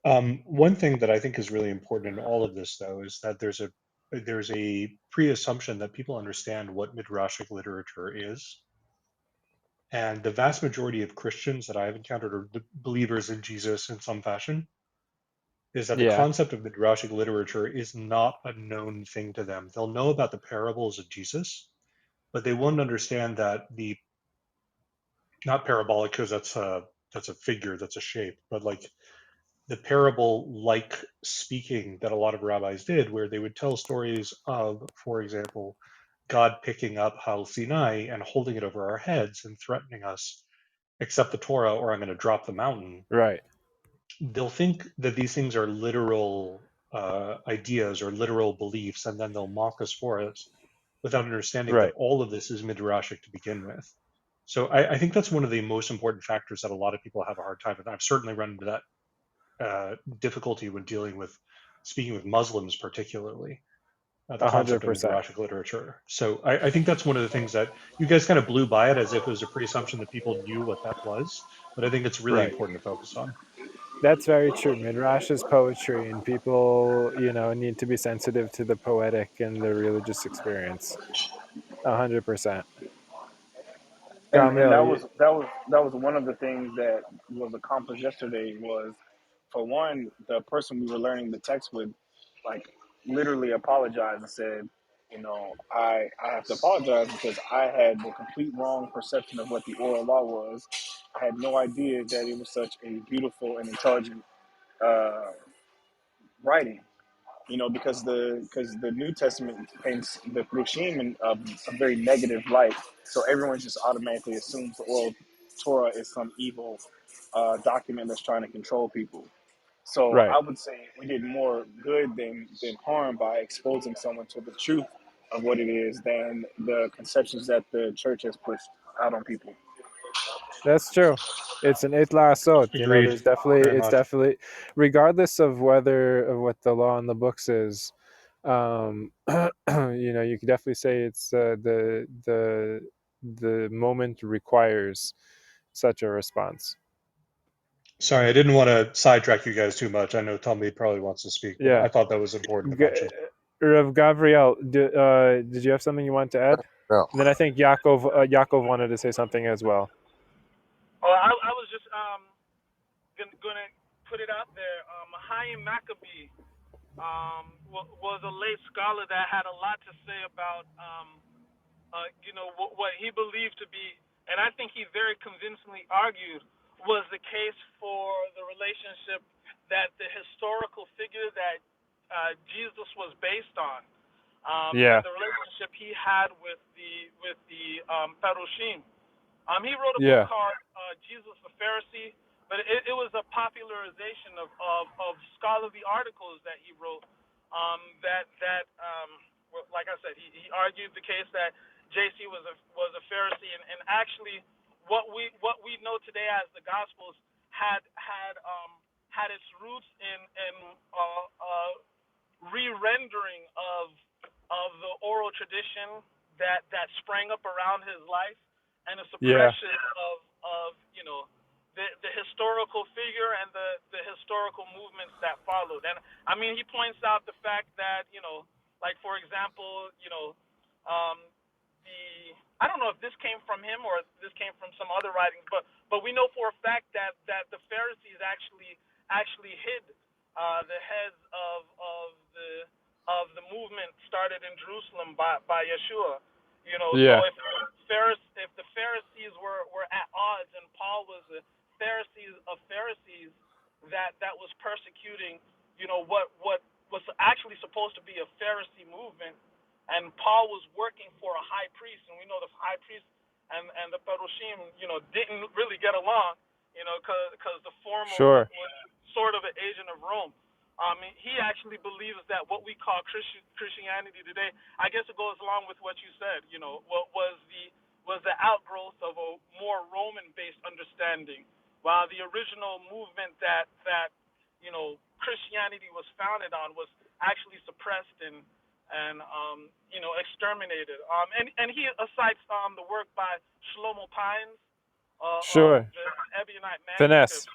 One thing that I think is really important in all of this, though, is that there's a pre-assumption that people understand what midrashic literature is, and the vast majority of Christians that I have encountered, or the believers in Jesus in some fashion, is that the Yeah, concept of midrashic literature is not a known thing to them. They'll know about the parables of Jesus, but they won't understand that the not parabolic because that's a figure, that's a shape, but like the parable like speaking that a lot of rabbis did, where they would tell stories of, for example, God picking up Hal Sinai and holding it over our heads and threatening us, accept the Torah or I'm going to drop the mountain. right, They'll think that these things are literal ideas or literal beliefs, and then they'll mock us for it without understanding that right. all of this is midrashic to begin with. So I think that's one of the most important factors that a lot of people have a hard time with. I've certainly run into that difficulty when dealing with speaking with Muslims, particularly the concept of 100%. midrashic literature. So I think that's one of the things that you guys kind of blew by it as if it was a pre-assumption that people knew what that was. but I think it's really Right. important to focus on. That's very true. Midrash is poetry, and people, need to be sensitive to the poetic and the religious experience. 100%. And Gamliel, that was one of the things that was accomplished yesterday was, for one, the person we were learning the text with, like, literally apologized and said, I have to apologize because I had the complete wrong perception of what the oral law was. I had no idea that it was such a beautiful and intelligent uh, writing. Because the New Testament paints the Prushim in a very negative light, so everyone just automatically assumes the oral Torah is some evil document that's trying to control people. So right. I would say we did more good than harm by exposing someone to the truth of what it is than the conceptions that the church has pushed out on people. That's true. It's an itla asot. Agreed, There's definitely, very it's much. definitely, regardless of what the law in the books is, you could definitely say it's the moment requires such a response. Sorry, I didn't want to sidetrack you guys too much. I know Tommy probably wants to speak, but Yeah. I thought that was important to mention. Rav Gabriel, did you have something you want to add? No. And then I think Yaakov wanted to say something as well. Oh, I was just gonna put it out there. Chaim Maccabee was a late scholar that had a lot to say about what he believed to be, and I think he very convincingly argued was the case for the relationship that the historical figure that Jesus was based on, and Yeah. the relationship he had with the Perushim. He wrote a book Yeah. called Jesus the Pharisee, but it was a popularization of scholarly articles that he wrote. Well, like I said, he argued the case that JC was a Pharisee, and actually what we know today as the Gospels had its roots in re-rendering of the oral tradition that sprang up around his life, and a Yeah. suppression of the historical figure and the historical movements that followed. And I mean, he points out the fact that like for example, um, the I don't know if this came from him or if this came from some other writings, but we know for a fact that the Pharisees actually hid the heads of the movement started in Jerusalem by Yeshua. So Yeah. if the Pharisees were at odds, and Paul was a Pharisees that was persecuting, what was actually supposed to be a Pharisee movement, and Paul was working for a high priest, and we know the high priest and the Perushim, didn't really get along, because the former Sure. was sort of an agent of Rome. He actually believes that what we call Christianity today, I guess it goes along with what you said. What was the outgrowth of a more Roman-based understanding, while the original movement that Christianity was founded on was actually suppressed and exterminated. And he cites the work by Shlomo Pines of Sure. the Ebionite Finesse. manuscript.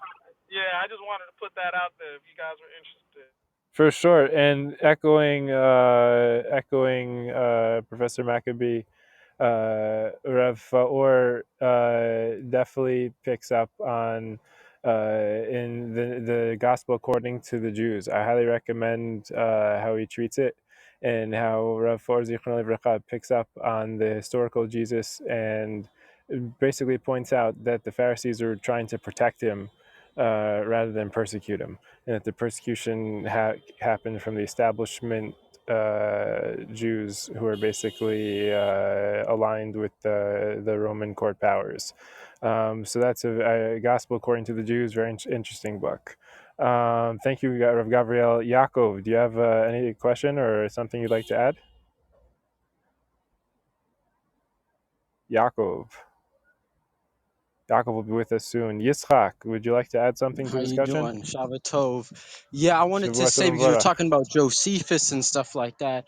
Yeah, I just wanted to put that out there if you guys were interested. For sure. And echoing Professor Maccabee, Rev Or definitely picks up on in the gospel according to the Jews. I highly recommend how he treats it, and how Rev Or Zichron Livracha picks up on the historical Jesus, and basically points out that the Pharisees are trying to protect him rather than persecute him, and that the persecution happened from the establishment Jews who are basically aligned with the Roman court powers. So that's a Gospel According to the Jews, very interesting book. Thank you, Rav Gabriel. Yaakov, do you have any question or something you'd like to add? Yaakov will be with us soon. Yitzchak, would you like to add something to How the you discussion? doing? Shabbat Tov. Yeah, I wanted to Shavua say Shalom because you were Varach. talking about Josephus and stuff like that.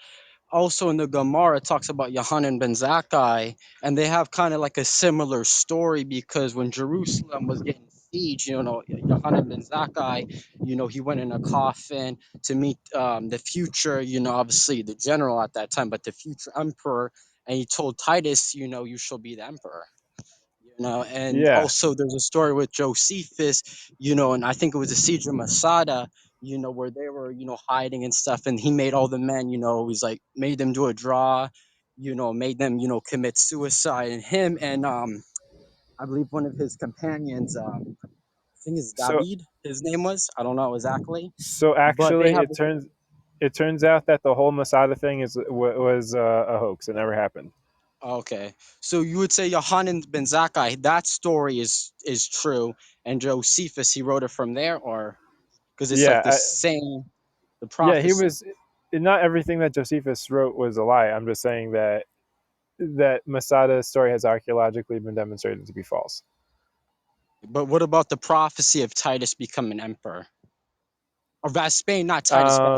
Also in the Gemara, it talks about Yohanan ben Zakkai, and they have kind of like a similar story because when Jerusalem was getting siege, Yohanan ben Zakkai, he went in a coffin to meet the future, obviously the general at that time, but the future emperor, and he told Titus, you shall be the emperor. And Yeah. also there's a story with Josephus, and I think it was the siege of Masada, where they were, hiding and stuff, and he made all the men, he's like made them do a draw, made them, commit suicide, and him and I believe one of his companions, I think it's So David, his name was, I don't know exactly, so but they actually, have it turns out that the whole Masada thing was a hoax. It never happened. okay. So you would say Yohanan ben Zakkai, that story is true, and Josephus he wrote it from there, or because it's like Yeah, the same the yeah. He prophecy. was. Not everything that Josephus wrote was a lie. I'm just saying that Masada's story has archaeologically been demonstrated to be false. But what about the prophecy of Titus becoming emperor? Or Vespasian, not Titus, Um,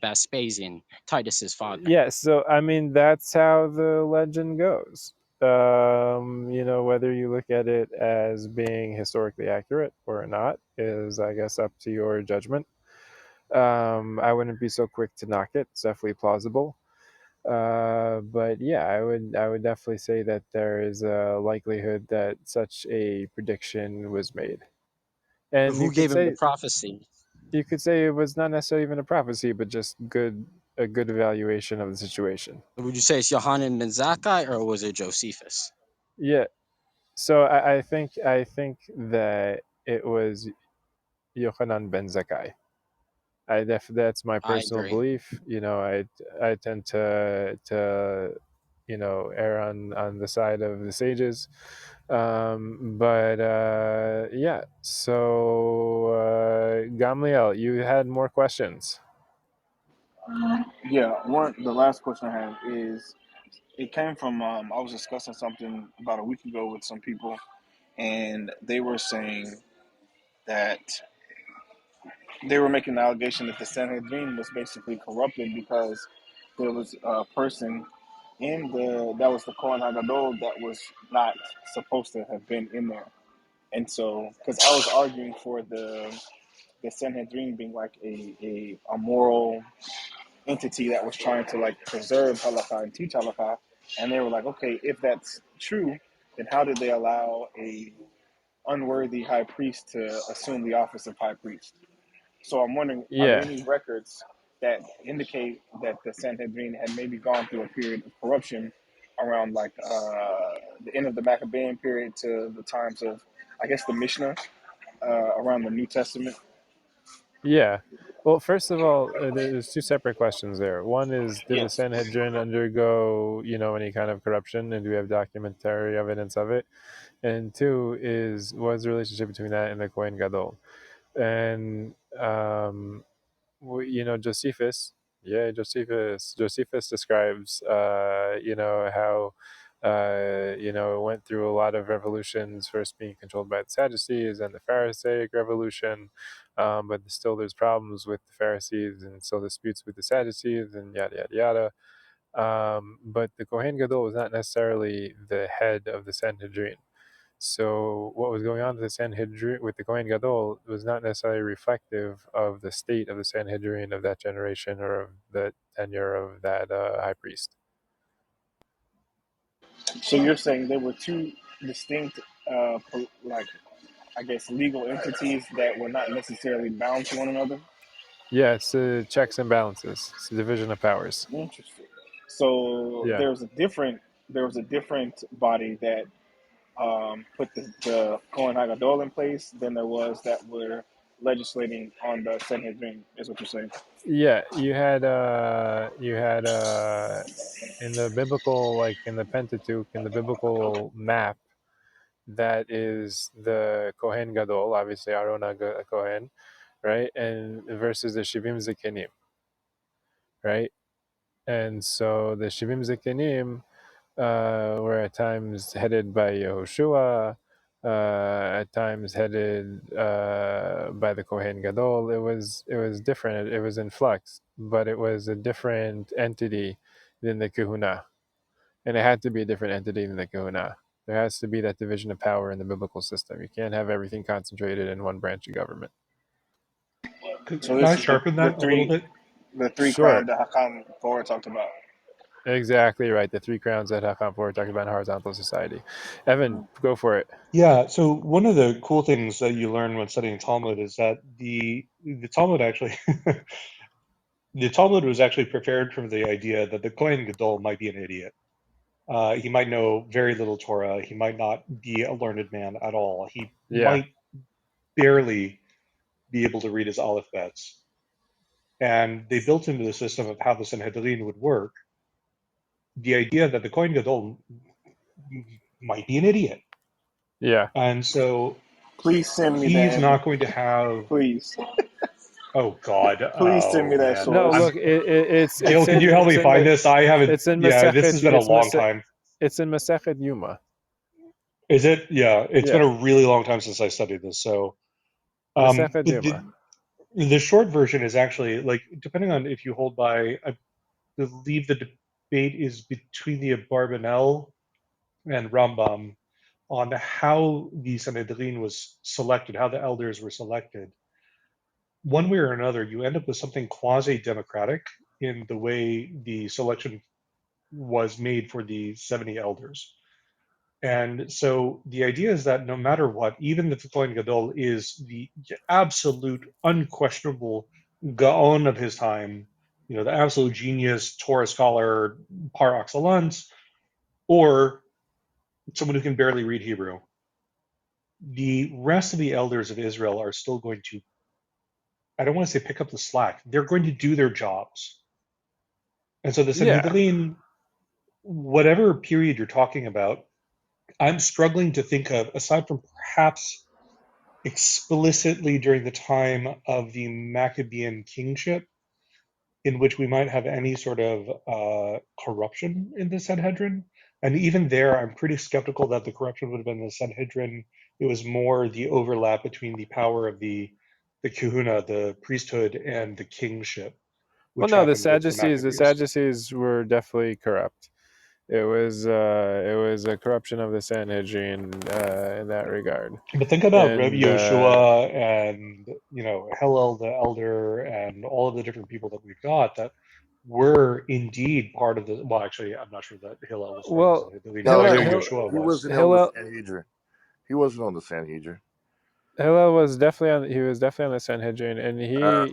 Vespasian, Titus's father. yeah. So I mean, that's how the legend goes. Whether you look at it as being historically accurate or not is, I guess, up to your judgment. I wouldn't be so quick to knock it. It's definitely plausible. But yeah, I would definitely say that there is a likelihood that such a prediction was made. But And who gave him the prophecy? you could say it was not necessarily even a prophecy, but just a good evaluation of the situation. Would you say it's Yohanan ben Zakkai or was it Josephus? Yeah. So I think that it was Yochanan ben Zakkai. That's my I personal agree. belief. I tend to err on the side of the sages. But yeah. So Gamliel, you had more questions. Yeah, the last question I have is it came from I was discussing something about a week ago with some people, and they were saying that they were making the allegation that the Sanhedrin was basically corrupted because there was a person in that was the Kohen Hagadol that was not supposed to have been in there, and so because I was arguing for the Sanhedrin being like a moral entity that was trying to like preserve halakha and teach halakha, and they were like, okay, if that's true, then how did they allow a unworthy high priest to assume the office of high priest? So I'm wondering, are there Yeah. any records that indicate that the Sanhedrin had maybe gone through a period of corruption around like the end of the Maccabean period to the times of, I guess, the Mishnah around the New Testament? Yeah. Well, first of all, there's two separate questions there. One is, did the Yes. Sanhedrin undergo, any kind of corruption, and do we have documentary evidence of it? And two is, what's the relationship between that and the Kohen Gadol? And Josephus, yeah, Josephus describes, how, it went through a lot of revolutions, first being controlled by the Sadducees and the Pharisaic revolution, but still there's problems with the Pharisees and still disputes with the Sadducees and yada yada yada. But the Kohen Gadol was not necessarily the head of the Sanhedrin. So what was going on with the Sanhedrin, with the Kohen Gadol, was not necessarily reflective of the state of the Sanhedrin of that generation or of the tenure of that high priest. So you're saying there were two distinct, like I guess, legal entities that were not necessarily bound to one another? Yeah, it's checks and balances. It's a division of powers. Interesting. So Yeah. there was a different body that put the Kohen Hagadol in place than there was that were legislating on the Sanhedrin, is what you're saying. Yeah, you had in the biblical, like in the Pentateuch, in the biblical map, that is the Kohen Gadol, obviously Aaron Kohen, right? And versus the Shivim Zekenim, right? And so the Shivim Zekenim were at times headed by Yehoshua, at times headed by the Kohen Gadol. It was different. It was in flux, but it was a different entity than the Kahuna, and it had to be a different entity than the Kahuna. There has to be that division of power in the biblical system. You can't have everything concentrated in one branch of government. So Can I this is sharpen that a little bit? the three Sure. crowns that Hakam 4 talked about. Exactly right. The three crowns that Hakam 4 talked about in horizontal society. Evan, go for it. Yeah, so one of the cool things that you learn when studying Talmud is that the Talmud actually the Talmud was actually prepared from the idea that the Kohen Gadol might be an idiot. He might know very little Torah. He might not be a learned man at all. He Yeah. might barely be able to read his aleph bets. And they built into the system of how the Sanhedrin would work the idea that the Kohen Gadol might be an idiot. Yeah. And so Please send me that, he's Evan. not going to have, Please, oh God, please send oh me that man. No, source. look, it's Gil, can you help me find this? I haven't, it's in yeah, this Masechet has been a long time. it's in Masechet Yuma. Is it? Yeah, it's been Yeah. a really long time since I studied this. So, Masechet but Yuma. the short version is actually like, depending on if you hold by, I believe the debate is between the Abarbanel and Rambam on how the Sanhedrin was selected, how the elders were selected. One way or another, you end up with something quasi-democratic in the way the selection was made for the 70 elders. And so the idea is that no matter what, even if the Kohen Gadol is the absolute, unquestionable Gaon of his time, the absolute genius, Torah scholar par excellence, or someone who can barely read Hebrew, the rest of the elders of Israel are still going to, I don't want to say pick up the slack, they're going to do their jobs. And so the Yeah. Sanhedrin, whatever period you're talking about, I'm struggling to think of, aside from perhaps explicitly during the time of the Maccabean kingship, in which we might have any sort of corruption in the Sanhedrin. And even there, I'm pretty skeptical that the corruption would have been in the Sanhedrin. It was more the overlap between the power of the kahuna, the priesthood, and the kingship, Well, which no, happened with the The Maccabees. Sadducees were definitely corrupt. It was a corruption of the Sanhedrin in that regard. But think about Rabbi And Yoshua and Hillel the elder and all of the different people that we've got that were indeed part of the. Well, actually, I'm not sure that Hillel was part of the well, Sanhedrin, but No, I know Hillel Yoshua he was. wasn't on the Hillel Sanhedrin. He wasn't on the Sanhedrin. Hillel was definitely on. He was definitely on the Sanhedrin, and Uh,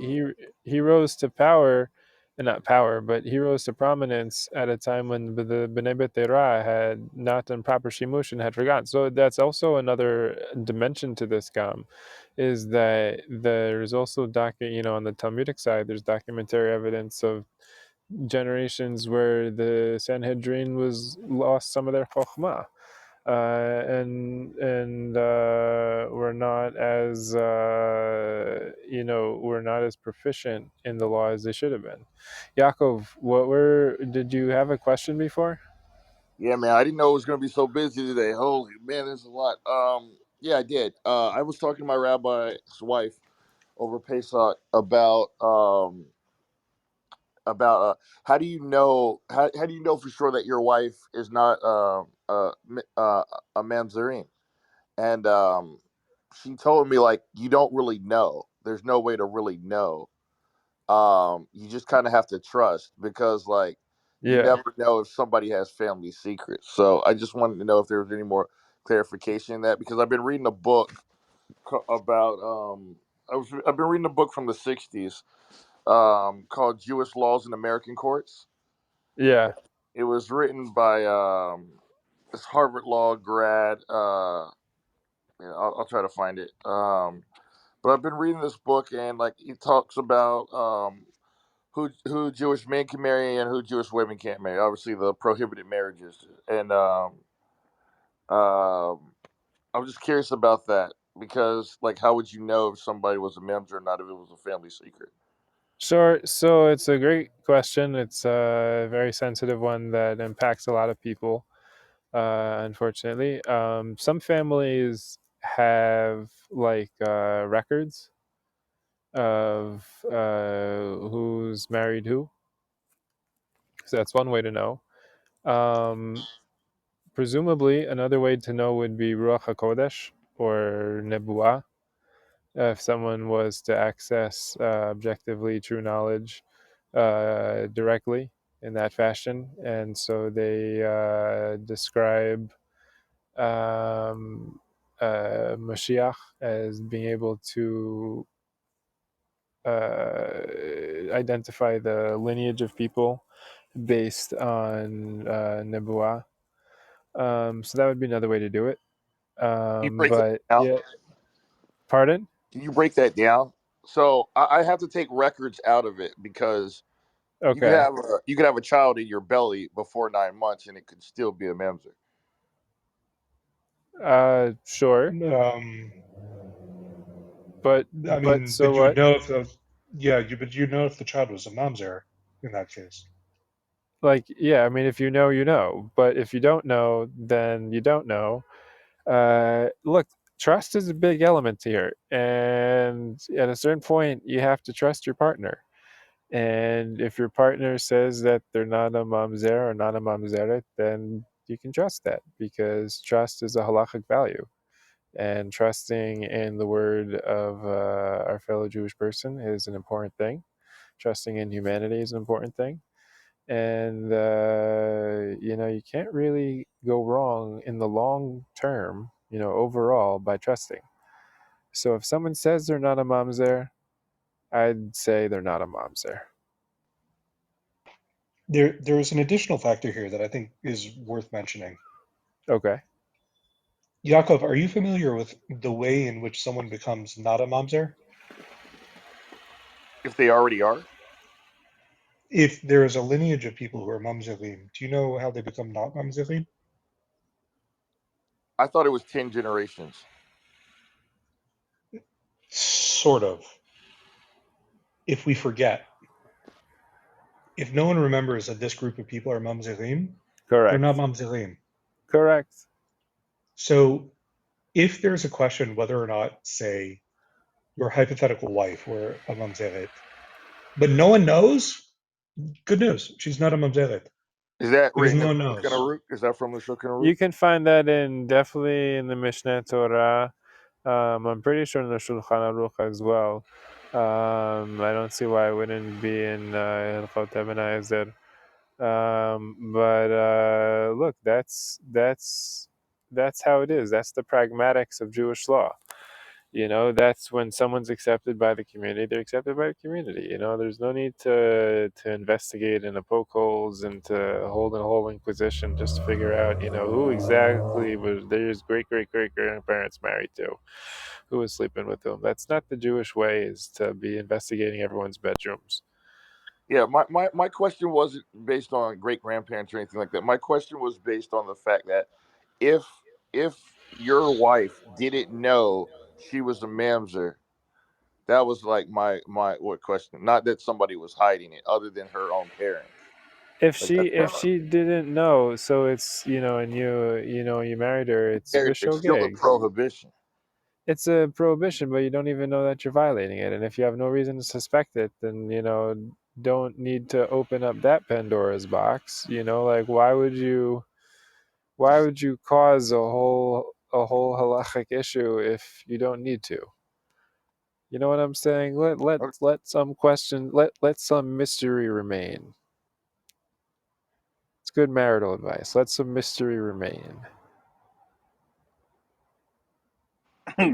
he rose to power, and not power, but he rose to prominence at a time when the Bnei B'Terah had not done proper shimush and had forgotten. So that's also another dimension to this gam, is that there's also on the Talmudic side, there's documentary evidence of generations where the Sanhedrin was lost some of their chokhmah, and we're not as we're not as proficient in the law as they should have been. Yaakov, did you have a question before? yeah, man, I didn't know it was gonna be so busy today. Holy man, there's a lot. Yeah, I did. I was talking to my rabbi's wife over Pesach how do you know how do you know for sure that your wife is not a mamzerim? And she told me like you don't really know. There's no way to really know. You just kind of have to trust because like you Yeah, never know if somebody has family secrets. So I just wanted to know if there was any more clarification in that because I've been reading a book about I've been reading a book from the 60s called Jewish Laws in American Courts. yeah, It was written by this Harvard Law grad. Yeah, I'll try to find it. But I've been reading this book, and like he talks about who Jewish men can marry and who Jewish women can't marry. Obviously, the prohibited marriages, and um, I'm just curious about that because, like, how would you know if somebody was a member or not if it was a family secret? sure. So it's a great question. It's a very sensitive one that impacts a lot of people, unfortunately. Some families have records of who's married who. So that's one way to know. Um, presumably, another way to know would be Ruach HaKodesh or Nebuah. If someone was to access objectively true knowledge directly in that fashion, and so they describe Mashiach as being able to identify the lineage of people based on Nebuah. So that would be another way to do it. Can you break that But down? yeah, pardon? Can you break that down? So I have to take records out of it because Okay. you could have a child in your belly before 9 months and it could still be a mamzer. Sure. I But mean, so but you would what? know if those, yeah, you know if the child was a mamzer in that case. Like, yeah, I mean, if you know, you know. But if you don't know, then you don't know. Look, trust is a big element here, and at a certain point, you have to trust your partner. And if your partner says that they're not a mamzer or not a mamzeret, then you can trust that because trust is a halachic value. And trusting in the word of our fellow Jewish person is an important thing. Trusting in humanity is an important thing. And, you can't really go wrong in the long term, overall by trusting. So if someone says they're not a mamzer, I'd say they're not a mamzer. There is an additional factor here that I think is worth mentioning. Okay. Yaakov, are you familiar with the way in which someone becomes not a mamzer? If they already are, If there is a lineage of people who are mamzerim, do you know how they become not mamzerim? I thought it was 10 generations. Sort of. If we forget, if no one remembers that this group of people are mamzerim, they're not Correct. mamzerim. Correct. So if there's a question whether or not, say, your hypothetical wife were a mamzeret, but no one knows, good news, she's not a mamzeret Is that because written no in one the Shulchan knows. Aruch? Is that from the Shulchan Aruch? You can find that definitely in the Mishneh Torah. I'm pretty sure in the Shulchan Aruch as well. I don't see why it wouldn't be in Hilchot Eben Haezer. But look, that's how it is. That's the pragmatics of Jewish law. That's when someone's accepted by the community, they're accepted by the community. There's no need to investigate and to poke holes and to hold a whole inquisition just to figure out, who exactly was their great great great grandparents married to, who was sleeping with them. That's not the Jewish way, is to be investigating everyone's bedrooms. Yeah, my question wasn't based on great grandparents or anything like that. My question was based on the fact that if if your wife didn't know she was a mamzer, that was like my what question. Not that somebody was hiding it, other than her own parents. If Like she that's if she didn't know, so it's and you married her, it's it's still a bishogeg. prohibition. It's a prohibition, but you don't even know that you're violating it. And if you have no reason to suspect it, then don't need to open up that Pandora's box. Like why would you cause a whole halachic issue if you don't need to? You know what I'm saying? Let let Okay. let some question let some mystery remain. It's good marital advice. Let some mystery remain.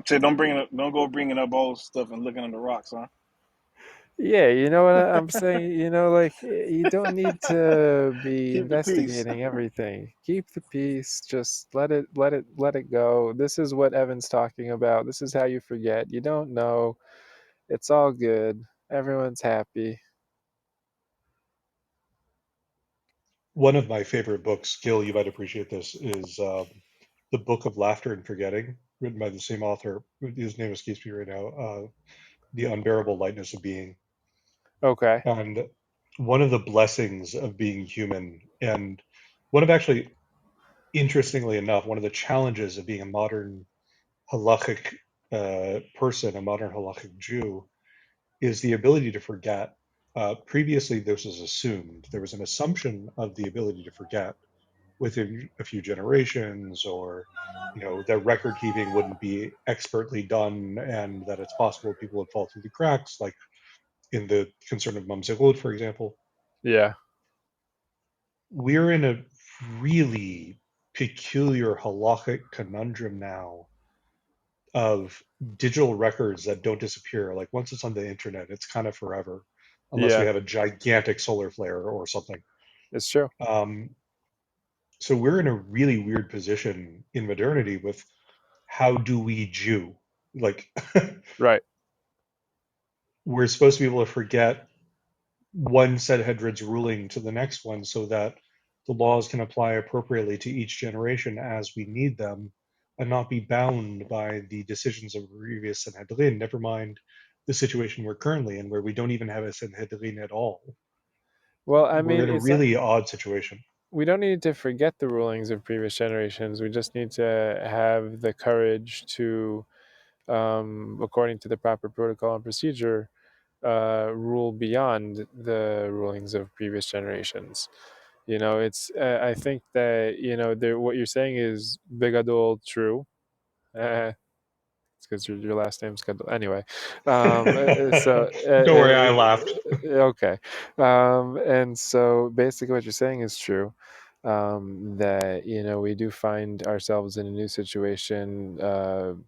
So don't go bringing up old stuff and looking under rocks, huh? Yeah, you know what I'm saying? Like you don't need to be Keep the peace. investigating everything. Keep the peace. Just let it go. This is what Evan's talking about. This is how you forget. You don't know. It's all good. Everyone's happy. One of my favorite books, Gil, you might appreciate this, is The Book of Laughter and Forgetting, written by the same author. His name escapes me right now. The Unbearable Lightness of Being. Okay. And one of the blessings of being human, and one of actually, interestingly enough, one of the challenges of being a modern halachic person, a modern halachic Jew, is the ability to forget. Previously, this was assumed. There was an assumption of the ability to forget within a few generations, or that record keeping wouldn't be expertly done, and that it's possible people would fall through the cracks, like in the concern of Mamzegot, for example. Yeah. We're in a really peculiar halachic conundrum now of digital records that don't disappear. Like once it's on the internet, it's kind of forever, unless we Yeah, have a gigantic solar flare or something. it's true. Um, so we're in a really weird position in modernity with how do we Jew? Like Right. we're supposed to be able to forget one Sanhedrin's ruling to the next one so that the laws can apply appropriately to each generation as we need them and not be bound by the decisions of previous Sanhedrin, never mind the situation we're currently in where we don't even have a Sanhedrin at all. Well, I We're mean, in a it's not. really odd situation. We don't need to forget the rulings of previous generations. We just need to have the courage to, according to the proper protocol and procedure, rule beyond the rulings of previous generations. It's. I think that what you're saying is bigadol true. It's because your last name's Gadol. Anyway, so Don't worry, I laughed. okay, and so basically what you're saying is true. That we do find ourselves in a new situation,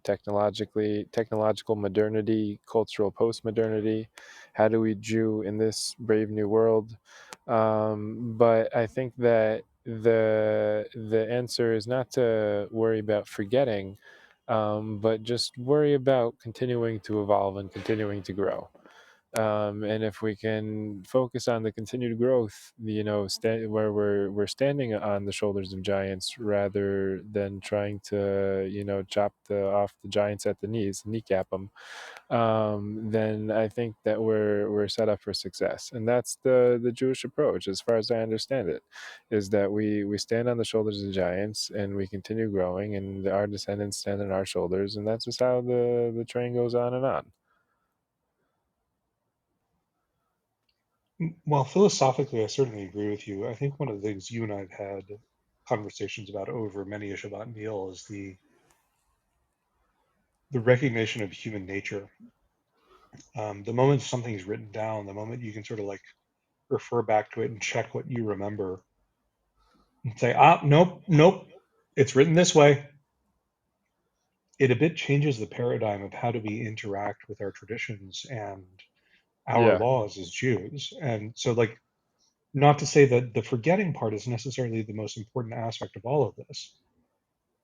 technological modernity, cultural postmodernity. How do we Jew in this brave new world? But I think that the answer is not to worry about forgetting, but just worry about continuing to evolve and continuing to grow. And if we can focus on the continued growth, where we're standing on the shoulders of giants rather than trying to chop off the giants at the knees, kneecap them, then I think that we're set up for success. And that's the Jewish approach, as far as I understand it, is that we stand on the shoulders of giants and we continue growing, and our descendants stand on our shoulders, and that's just how the train goes on and on. Well, philosophically, I certainly agree with you. I think one of the things you and I have had conversations about over many a Shabbat meal is the recognition of human nature. The moment something's written down, the moment you can sort of like refer back to it and check what you remember and say, nope, nope, it's written this way. It a bit changes the paradigm of how do we interact with our traditions and our Yeah. laws as Jews. And so, like, not to say that the forgetting part is necessarily the most important aspect of all of this,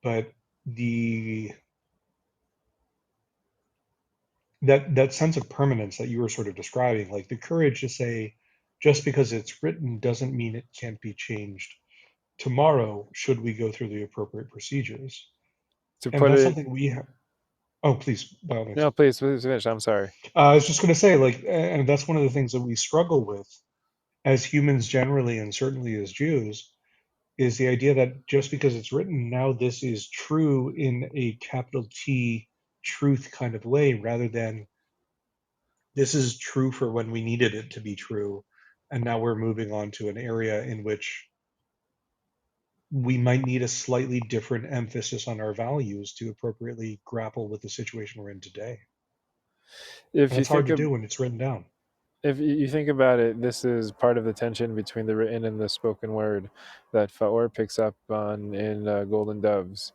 but the that sense of permanence that you were sort of describing, like the courage to say, just because it's written doesn't mean it can't be changed tomorrow should we go through the appropriate procedures. To And put that's it, something we have. Oh, please, by all means. no, please finish. I'm sorry. I was just going to say, like, and that's one of the things that we struggle with as humans generally, and certainly as Jews, is the idea that just because it's written, now this is true in a capital T truth kind of way, rather than this is true for when we needed it to be true. And now we're moving on to an area in which we might need a slightly different emphasis on our values to appropriately grapple with the situation we're in today. If And you that's hard think to of do when it's written down. If you think about it, this is part of the tension between the written and the spoken word that Faor picks up on in Golden Doves.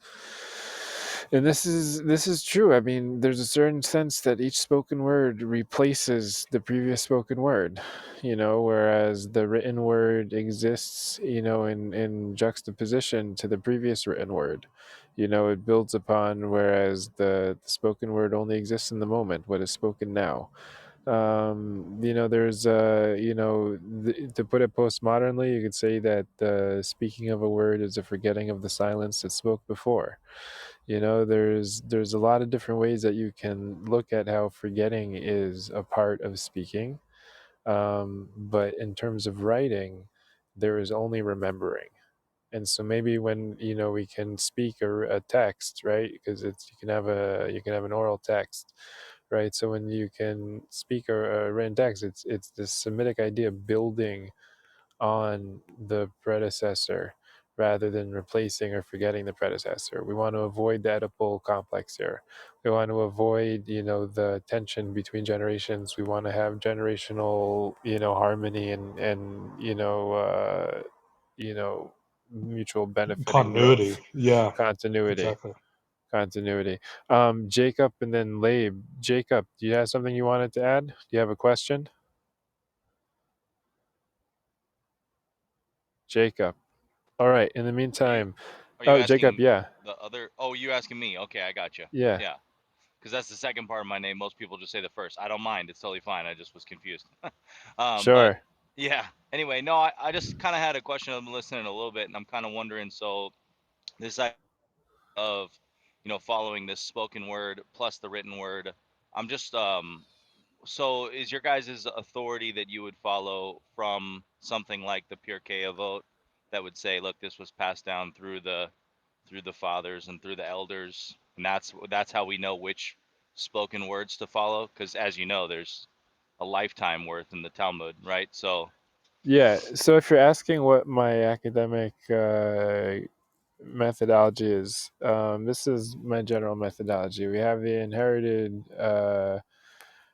And this is true. I mean, there's a certain sense that each spoken word replaces the previous spoken word, whereas the written word exists, in juxtaposition to the previous written word. It builds upon, whereas the spoken word only exists in the moment, what is spoken now. There's to put it postmodernly, you could say that the speaking of a word is a forgetting of the silence that spoke before. There's a lot of different ways that you can look at how forgetting is a part of speaking. But in terms of writing, there is only remembering. And so maybe when we can speak a text, right? Because you can have an oral text, right? So when you can speak a written text, it's this Semitic idea of building on the predecessor, rather than replacing or forgetting the predecessor. We want to avoid the Oedipal complex here. We want to avoid, the tension between generations. We want to have generational, harmony and mutual benefit and Continuity. growth, Yeah, continuity, exactly. continuity. Jacob and then Labe. Jacob, do you have something you wanted to add? Do you have a question? Jacob. All right. In the Are you meantime, are you oh, Jacob, asking yeah. the other? Oh, you asking me? Okay, I got you. Yeah, Yeah, because that's the second part of my name. Most people just say the first. I don't mind. It's totally fine. I just was confused. But sure. yeah. Anyway, no, I just kind of had a question. I'm listening a little bit, and I'm kind of wondering. So this idea of following this spoken word plus the written word. I'm just So is your guys' authority that you would follow from something like the Pirkei Avot that would say, look, this was passed down through the fathers and through the elders, and that's how we know which spoken words to follow? Because as you know, there's a lifetime worth in the Talmud, right? So Yeah. So if you're asking what my academic methodology is, this is my general methodology. We have the inherited,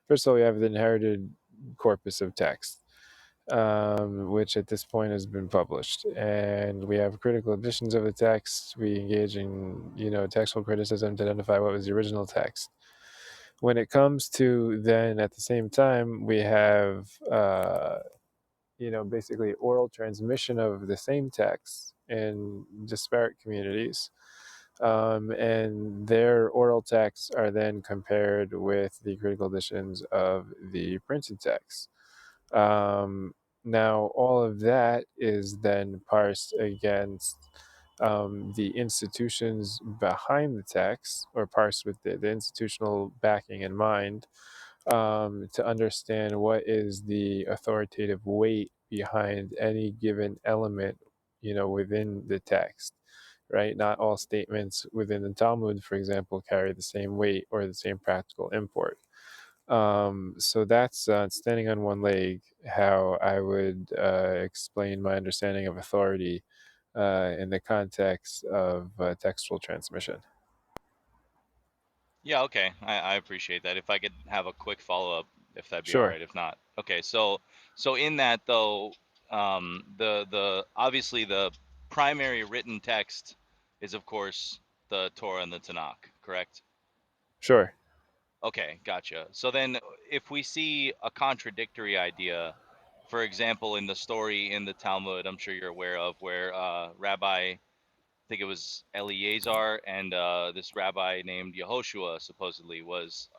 first of all, we have the inherited corpus of text, which at this point has been published. And we have critical editions of the text. We engage in, textual criticism to identify what was the original text. When it comes to then at the same time, we have, basically oral transmission of the same text in disparate communities. And their oral texts are then compared with the critical editions of the printed text. Now, all of that is then parsed against the institutions behind the text, or parsed with the institutional backing in mind, to understand what is the authoritative weight behind any given element, within the text, right? Not all statements within the Talmud, for example, carry the same weight or the same practical import. So that's standing on one leg, how I would explain my understanding of authority in the context of textual transmission. yeah, okay, I appreciate that. If I could have a quick follow up, if that'd be all Sure, right. If not, okay. So in that though, the obviously the primary written text is of course the Torah and the Tanakh, correct? sure, Okay, gotcha. So then, if we see a contradictory idea, for example, in the story in the Talmud, I'm sure you're aware of, where Rabbi, I think it was Eleazar, and this rabbi named Yehoshua supposedly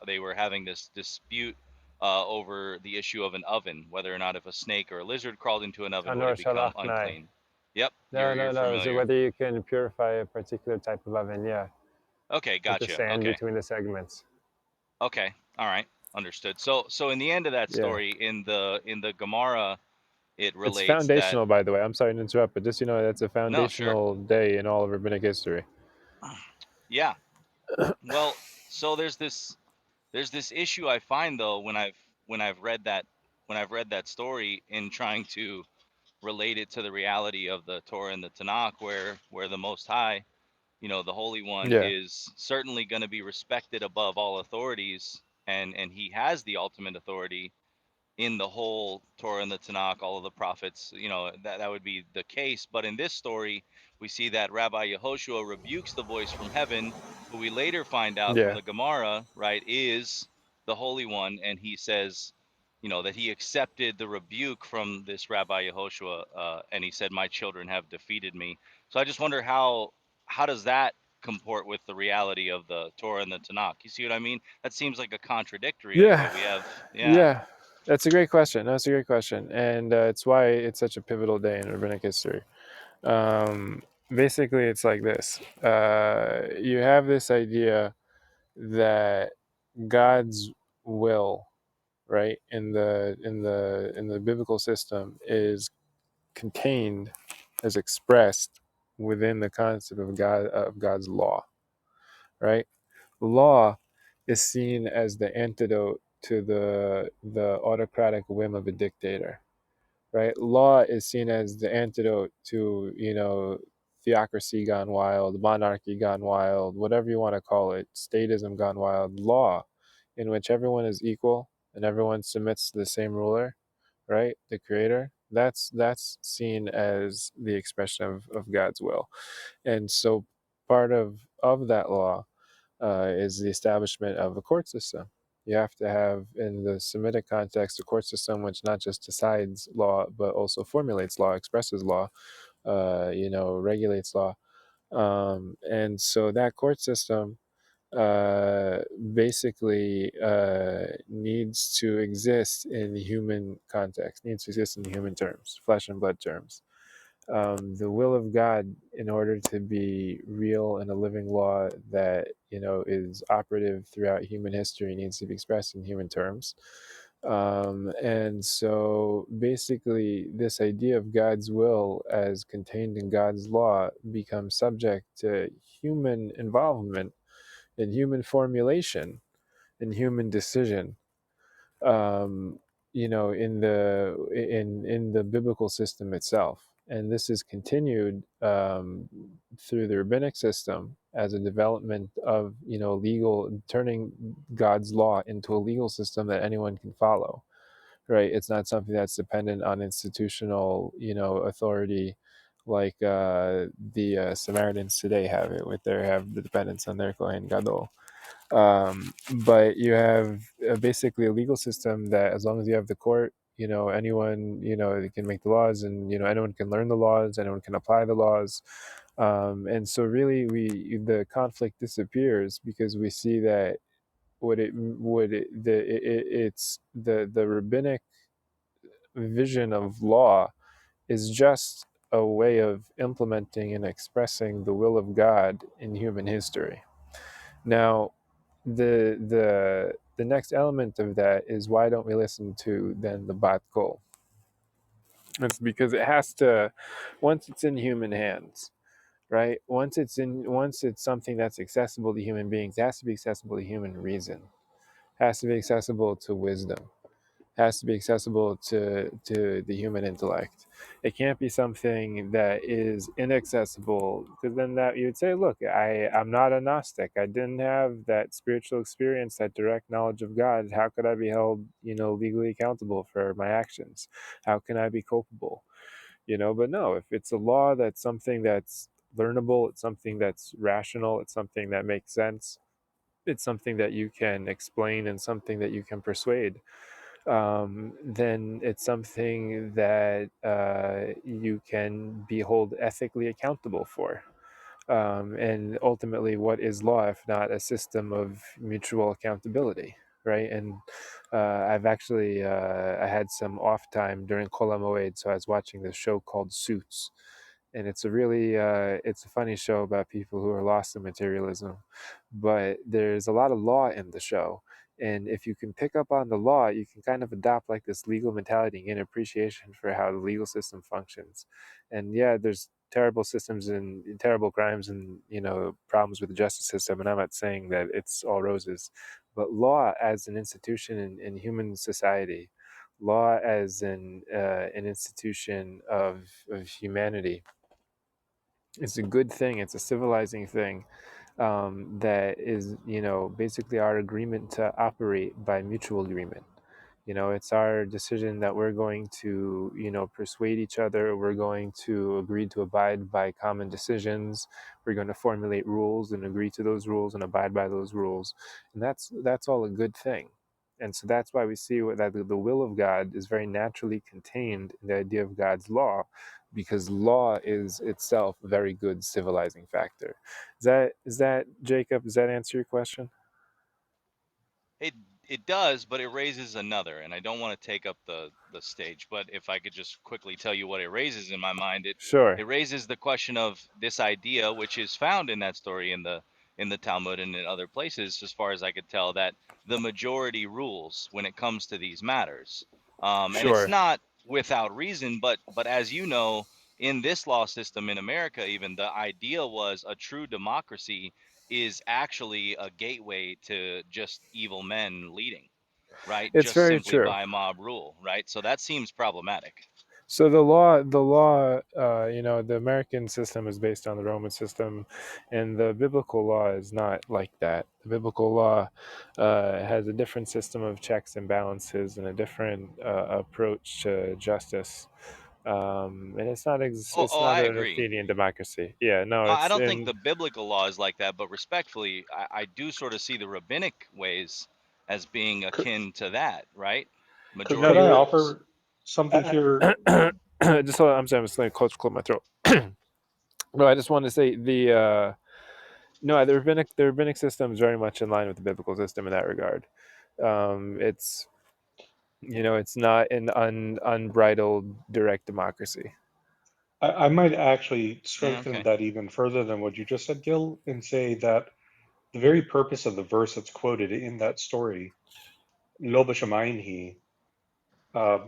they were having this dispute over the issue of an oven, whether or not if a snake or a lizard crawled into an oven, would Tanor it become Shalach Nai. unclean? Yep, No, you're no, no. So familiar. whether you can purify a particular type of oven, yeah, Okay, with the gotcha. sand Okay. between the segments. Okay. All right. Understood. So in the end of that Yeah. story in the Gemara, it It's relates that foundational, by the way. I'm sorry to interrupt, but just that's a no, sure. foundational day in all of rabbinic history. Yeah. Well, so there's this issue I find though when I've read that story in trying to relate it to the reality of the Torah and the Tanakh, where the Most High, the Holy One, Yeah. is certainly going to be respected above all authorities, and he has the ultimate authority in the whole Torah and the Tanakh, all of the prophets, that would be the case. But in this story, we see that Rabbi Yehoshua rebukes the voice from heaven, who we later find out from Yeah. the Gemara, right, is the Holy One, and he says, that he accepted the rebuke from this Rabbi Yehoshua, and he said, "My children have defeated me." So I just wonder how does that comport with the reality of the Torah and the Tanakh? You see what I mean? That seems like a contradictory idea. Yeah. We have, yeah. Yeah. That's a great question. That's a great question. And it's why it's such a pivotal day in rabbinic history. Basically, it's like this. You have this idea that God's will, right, in the biblical system is contained, as expressed within the concept of God's law, right? Law is seen as the antidote to the autocratic whim of a dictator, right? Law is seen as the antidote to theocracy gone wild, monarchy gone wild, whatever you want to call it, statism gone wild, law in which everyone is equal and everyone submits to the same ruler, right? The creator. That's seen as the expression of God's will. And so part of that law is the establishment of a court system. You have to have, in the Semitic context, a court system which not just decides law, but also formulates law, expresses law, regulates law. And so that court system uh, basically needs to exist in the human context, needs to exist in human terms, flesh and blood terms. The will of God, in order to be real and a living law that is operative throughout human history, needs to be expressed in human terms. And so basically, this idea of God's will as contained in God's law becomes subject to human involvement in human formulation, in human decision, um, in the biblical system itself. And this is continued through the rabbinic system as a development of legal, turning God's law into a legal system that anyone can follow. Right? It's not something that's dependent on institutional authority, like the Samaritans today have it, with their have the dependence on their Kohen Gadol. But you have basically a legal system that, as long as you have the court, anyone can make the laws, and anyone can learn the laws, anyone can apply the laws. And so really the conflict disappears, because we see that it's the rabbinic vision of law is just a way of implementing and expressing the will of God in human history. Now, the next element of that is, why don't we listen to then the bat kol? It's because it has to, once it's in human hands, right? Once it's something that's accessible to human beings, it has to be accessible to human reason, it has to be accessible to wisdom, has to be accessible to the human intellect. It can't be something that is inaccessible, because then that you would say, look, I'm not a Gnostic. I didn't have that spiritual experience, that direct knowledge of God. How could I be held, legally accountable for my actions? How can I be culpable? But no, if it's a law that's something that's learnable, it's something that's rational, it's something that makes sense, it's something that you can explain and something that you can persuade, then it's something that you can be held ethically accountable for. And ultimately, what is law if not a system of mutual accountability, right? And I've actually I had some off time during Kol HaMoed, so I was watching this show called Suits, and it's a really it's a funny show about people who are lost in materialism, but there's a lot of law in the show. And if you can pick up on the law, you can kind of adopt like this legal mentality and appreciation for how the legal system functions. And yeah, there's terrible systems and terrible crimes and problems with the justice system, and I'm not saying that it's all roses, but law as an institution in human society, law as an institution of humanity, it's a good thing. It's a civilizing thing, that is, basically our agreement to operate by mutual agreement. It's our decision that we're going to, persuade each other. We're going to agree to abide by common decisions. We're going to formulate rules and agree to those rules and abide by those rules. And that's all a good thing. And so that's why we see that the will of God is very naturally contained in the idea of God's law, because law is itself a very good civilizing factor. Is that Jacob? Does that answer your question? It it does, but it raises another, and I don't want to take up the stage, but if I could just quickly tell you what it raises in my mind, Sure. it raises the question of this idea, which is found in that story in the Talmud and in other places, as far as I could tell, that the majority rules when it comes to these matters. And it's Sure. not without reason, but as you know, in this law system in America, even the idea was a true democracy is actually a gateway to just evil men leading, right? It's Just very simply true. by mob rule, right? So that seems problematic. So the law, the American system is based on the Roman system, and the biblical law is not like that. The biblical law has a different system of checks and balances and a different approach to justice. And it's Oh, not I an agree. Athenian democracy. Yeah, no, No, I it's don't think in the biblical law is like that, but respectfully, I do sort of see the rabbinic ways as being Could, akin to that, right? could no Majority I rules. offer something here? the just I'm sorry, I'm just going to close my throat. No, I just wanted to say no, the rabbinic system is very much in line with the biblical system in that regard. It's it's not an unbridled direct democracy. I might actually strengthen Okay. that even further than what you just said, Gil, and say that the very purpose of the verse that's quoted in that story, Lo b'shamayim hi,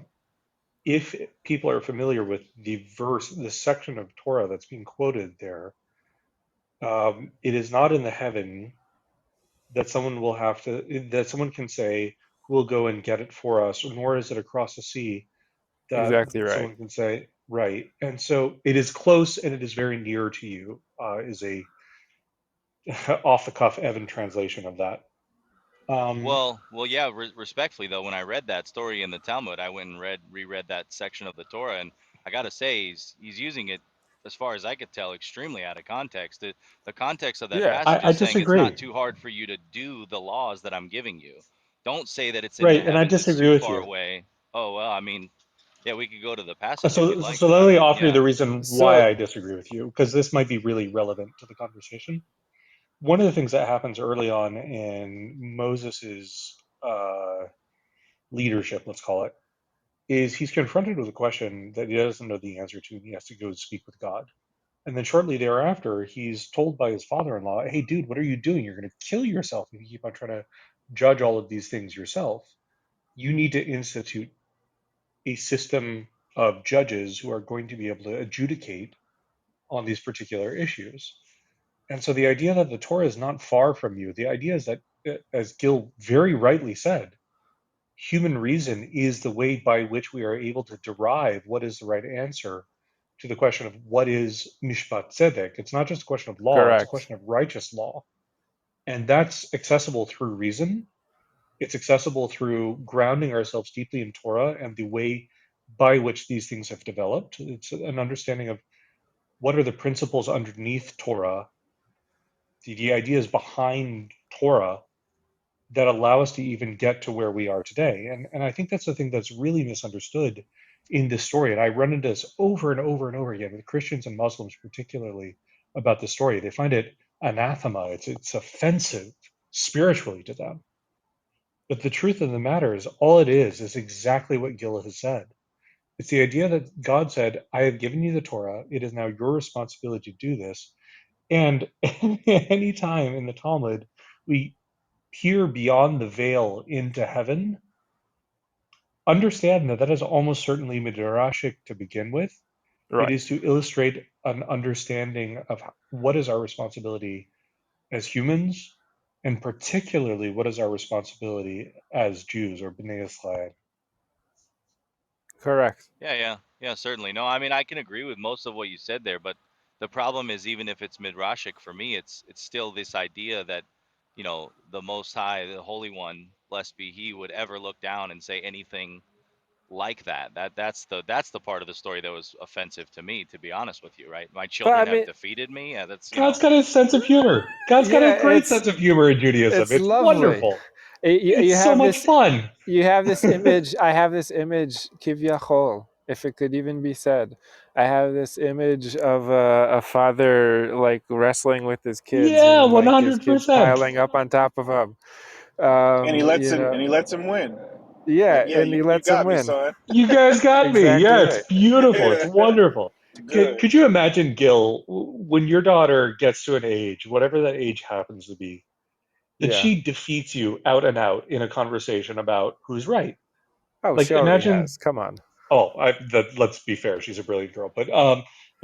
if people are familiar with the verse, the section of Torah that's being quoted there, it is not in the heaven that someone can say, we'll go and get it for us, nor is it across the sea that Exactly right. someone can say, right. And so it is close and it is very near to you, is a off the cuff Evan translation of that. Well, yeah. Respectfully, though, when I read that story in the Talmud, I went and reread that section of the Torah, and I gotta say, he's using it, as far as I could tell, extremely out of context. The context of that Yeah, passage I is saying it's not disagree. too hard for you to do the laws that I'm giving you. Don't say that it's in the Right. And I heavens; it's disagree too with far you. away. Oh well, I mean, yeah, we could go to the passage if you'd like, So but let I me mean, offer you yeah. the reason why so I disagree with you, because this might be really relevant to the conversation. One of the things that happens early on in Moses's leadership, let's call it, is he's confronted with a question that he doesn't know the answer to, and he has to go speak with God. And then shortly thereafter, he's told by his father-in-law, "Hey, dude, what are you doing? You're going to kill yourself if you keep on trying to judge all of these things yourself. You need to institute a system of judges who are going to be able to adjudicate on these particular issues." And so the idea that the Torah is not far from you, the idea is that, as Gil very rightly said, human reason is the way by which we are able to derive what is the right answer to the question of what is mishpat tzedek. It's not just a question of law, it's a correct. question of righteous law. And that's accessible through reason. It's accessible through grounding ourselves deeply in Torah and the way by which these things have developed. It's an understanding of what are the principles underneath Torah, the ideas behind Torah that allow us to even get to where we are today. And I think that's the thing that's really misunderstood in this story. And I run into this over and over and over again with Christians and Muslims, particularly about this story. They find it anathema, it's offensive spiritually to them. But the truth of the matter is, all it is exactly what Gil has said. It's the idea that God said, I have given you the Torah. It is now your responsibility to do this. And any time in the Talmud we peer beyond the veil into heaven, understand that that is almost certainly midrashic to begin with. It Right. is to illustrate an understanding of what is our responsibility as humans, and particularly what is our responsibility as Jews or Bnei Israel. Correct. Yeah, certainly. No, I mean, I can agree with most of what you said there, but the problem is, even if it's midrashic for me, it's still this idea that, the Most High, the Holy One, blessed be He, would ever look down and say anything like that. That's the part of the story that was offensive to me, to be honest with you, right? My But I children have mean, defeated me. Yeah, that's. God's got a sense of humor. God's got a yeah, great sense of humor in Judaism. it's It's lovely. wonderful. You It's so have much this fun. image. I have this image, kivyachol, if it could even be said. I have this image of a father like wrestling with his kids, Yeah, and like his kids 100%. piling up on top of him. And he lets him win. Like, Yeah, yeah, and he you lets him got me, win. son. You guys got me. Exactly Yeah, it's right. beautiful. It's wonderful. Good. Could you imagine, Gil, when your daughter gets to an age, whatever that age happens to be, that Yeah. she defeats you out and out in a conversation about who's right? Oh, Like, she already imagine. has. Come on. Oh, let's be fair. She's a brilliant girl, but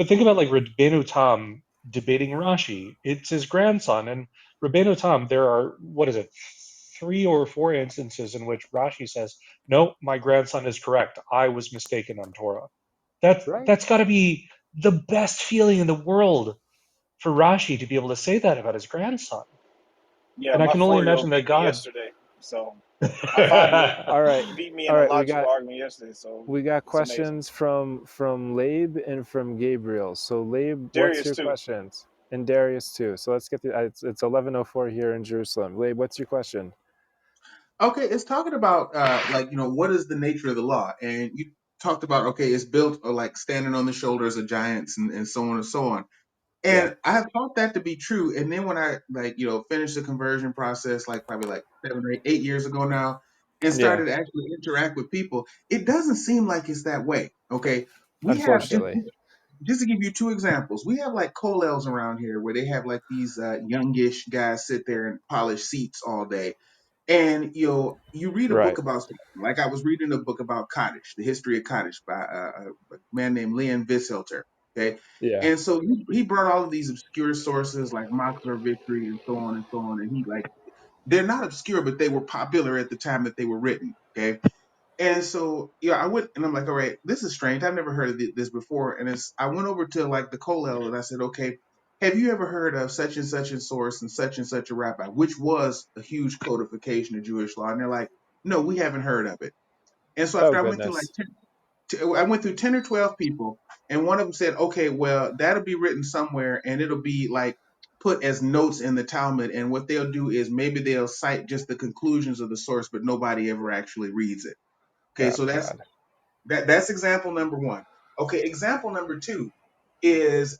think about like Rabbeinu Tam debating Rashi. It's his grandson, and Rabbeinu Tam. There are, what is it, 3 or 4 instances in which Rashi says, "No, my grandson is correct. I was mistaken on Torah." Right. That's got to be the best feeling in the world for Rashi to be able to say that about his grandson. Yeah, And I my can only 4-year-old imagine that beat me God. yesterday. So my 5-year All right. beat me All in a right. We logical got argument yesterday. So it's amazing. questions from Labe and from Gabriel. So Labe, what's Darius your too. questions? And Darius too. So let's get the. It's 11:04 here in Jerusalem. Labe, what's your question? Okay, it's talking about what is the nature of the law? And you talked about, okay, it's built like standing on the shoulders of giants and so on and so on. Yeah. And I have thought that to be true. And then when I finished the conversion process, like probably like 7 or 8 years ago now, and Yeah. started to actually interact with people, it doesn't seem like it's that way. Okay. We have Unfortunately. just to give you two examples, we have like kollels around here where they have like these youngish guys sit there and polish seats all day. And you read a book Right. about something. Like I was reading a book about Kaddish, the history of Kaddish by a man named Leon Wieselter. Okay, Yeah. and so he brought all of these obscure sources like Moxler Victory and so on and so on. And he like they're not obscure, but they were popular at the time that they were written. Okay, and so, I went and I'm like, all right, this is strange. I've never heard of this before. And I went over to like the Kollel and I said, okay, have you ever heard of such and source and such a rabbi, which was a huge codification of Jewish law? And they're like, no, we haven't heard of it. And so Oh after I went through like goodness. 10, I went through 10 or 12 people, and one of them said, okay, well, that'll be written somewhere and it'll be like put as notes in the Talmud. And what they'll do is maybe they'll cite just the conclusions of the source, but nobody ever actually reads it. Okay, Oh so God. that's example number one. Okay, example number two is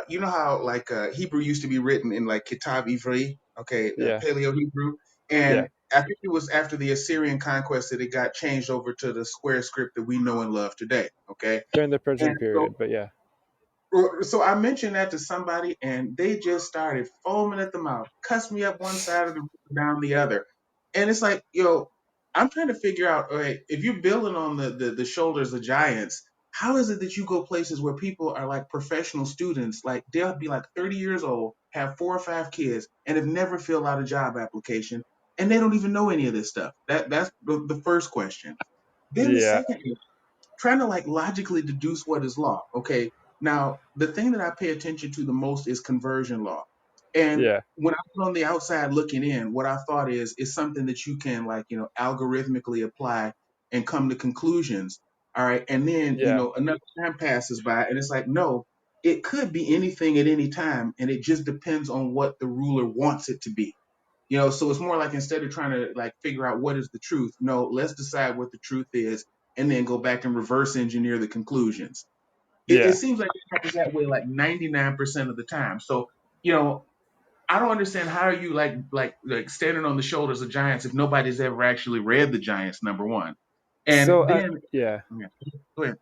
you know how like Hebrew used to be written in like Kitab Ivri, okay, Yeah. Paleo Hebrew, Yeah. and I think it was after the Assyrian conquest that it got changed over to the square script that we know and love today. Okay, During the and Persian so period, but yeah. so I mentioned that to somebody, and they just started foaming at the mouth, cussed me up one side of the room, down the other, and it's like, I'm trying to figure out, all right, if you're building on the shoulders of giants, how is it that you go places where people are like professional students, like they'll be like 30 years old, have 4 or 5 kids, and have never filled out a job application, and they don't even know any of this stuff? That's the first question. Then the Yeah. second trying to like logically deduce what is law. Okay. Now, the thing that I pay attention to the most is conversion law. And Yeah. when I was on the outside looking in, what I thought is something that you can like, algorithmically apply and come to conclusions. All right. And then, Yeah. another time passes by and it's like, no, it could be anything at any time. And it just depends on what the ruler wants it to be. So it's more like instead of trying to like figure out what is the truth, no, let's decide what the truth is and then go back and reverse engineer the conclusions. It Yeah. seems like it happens that way like 99% of the time. So, you know, I don't understand how are you like standing on the shoulders of giants if nobody's ever actually read the giants, number one. And So then yeah. yeah, go ahead.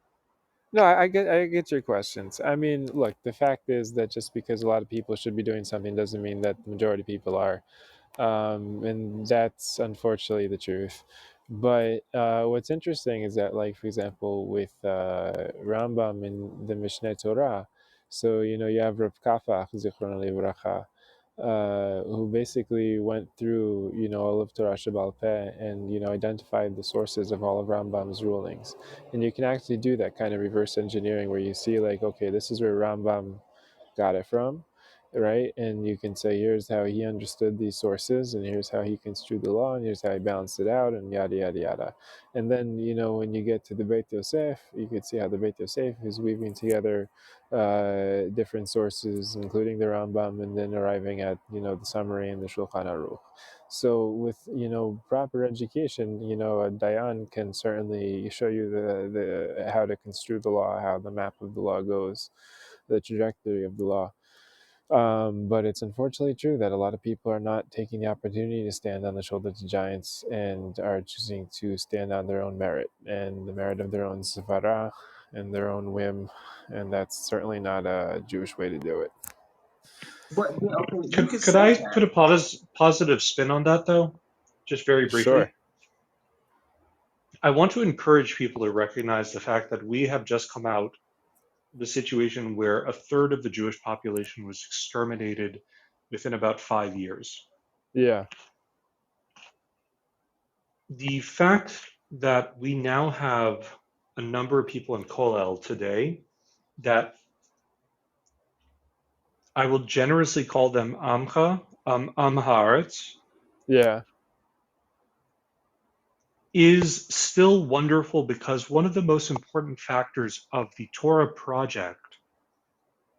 No, I get your questions. I mean, look, the fact is that just because a lot of people should be doing something doesn't mean that the majority of people are. And that's unfortunately the truth. But what's interesting is that, like, for example, with Rambam in the Mishneh Torah, so you have Rav Kafach, Zichron Livracha, who basically went through all of Torah Shebal Peh and identified the sources of all of Rambam's rulings, and you can actually do that kind of reverse engineering where you see like, okay, this is where Rambam got it from, right? And you can say, here's how he understood these sources, and here's how he construed the law, and here's how he balanced it out, and yada yada yada. And then when you get to the Beit Yosef, you could see how the Beit Yosef is weaving together different sources, including the Rambam, and then arriving at the summary in the Shulchan Aruch. So with proper education, a Dayan can certainly show you the how to construe the law, how the map of the law goes, the trajectory of the law. But it's unfortunately true that a lot of people are not taking the opportunity to stand on the shoulders of giants and are choosing to stand on their own merit and the merit of their own svara and their own whim, and that's certainly not a Jewish way to do it. But yeah, okay, you could Could say I that. put a positive spin on that though? Just very briefly. Sure. I want to encourage people to recognize the fact that we have just come out of the situation where a third of the Jewish population was exterminated within about 5 years. Yeah. The fact that we now have a number of people in Kollel today that I will generously call them Amcha, Amhaaretz, Yeah. is still wonderful because one of the most important factors of the Torah project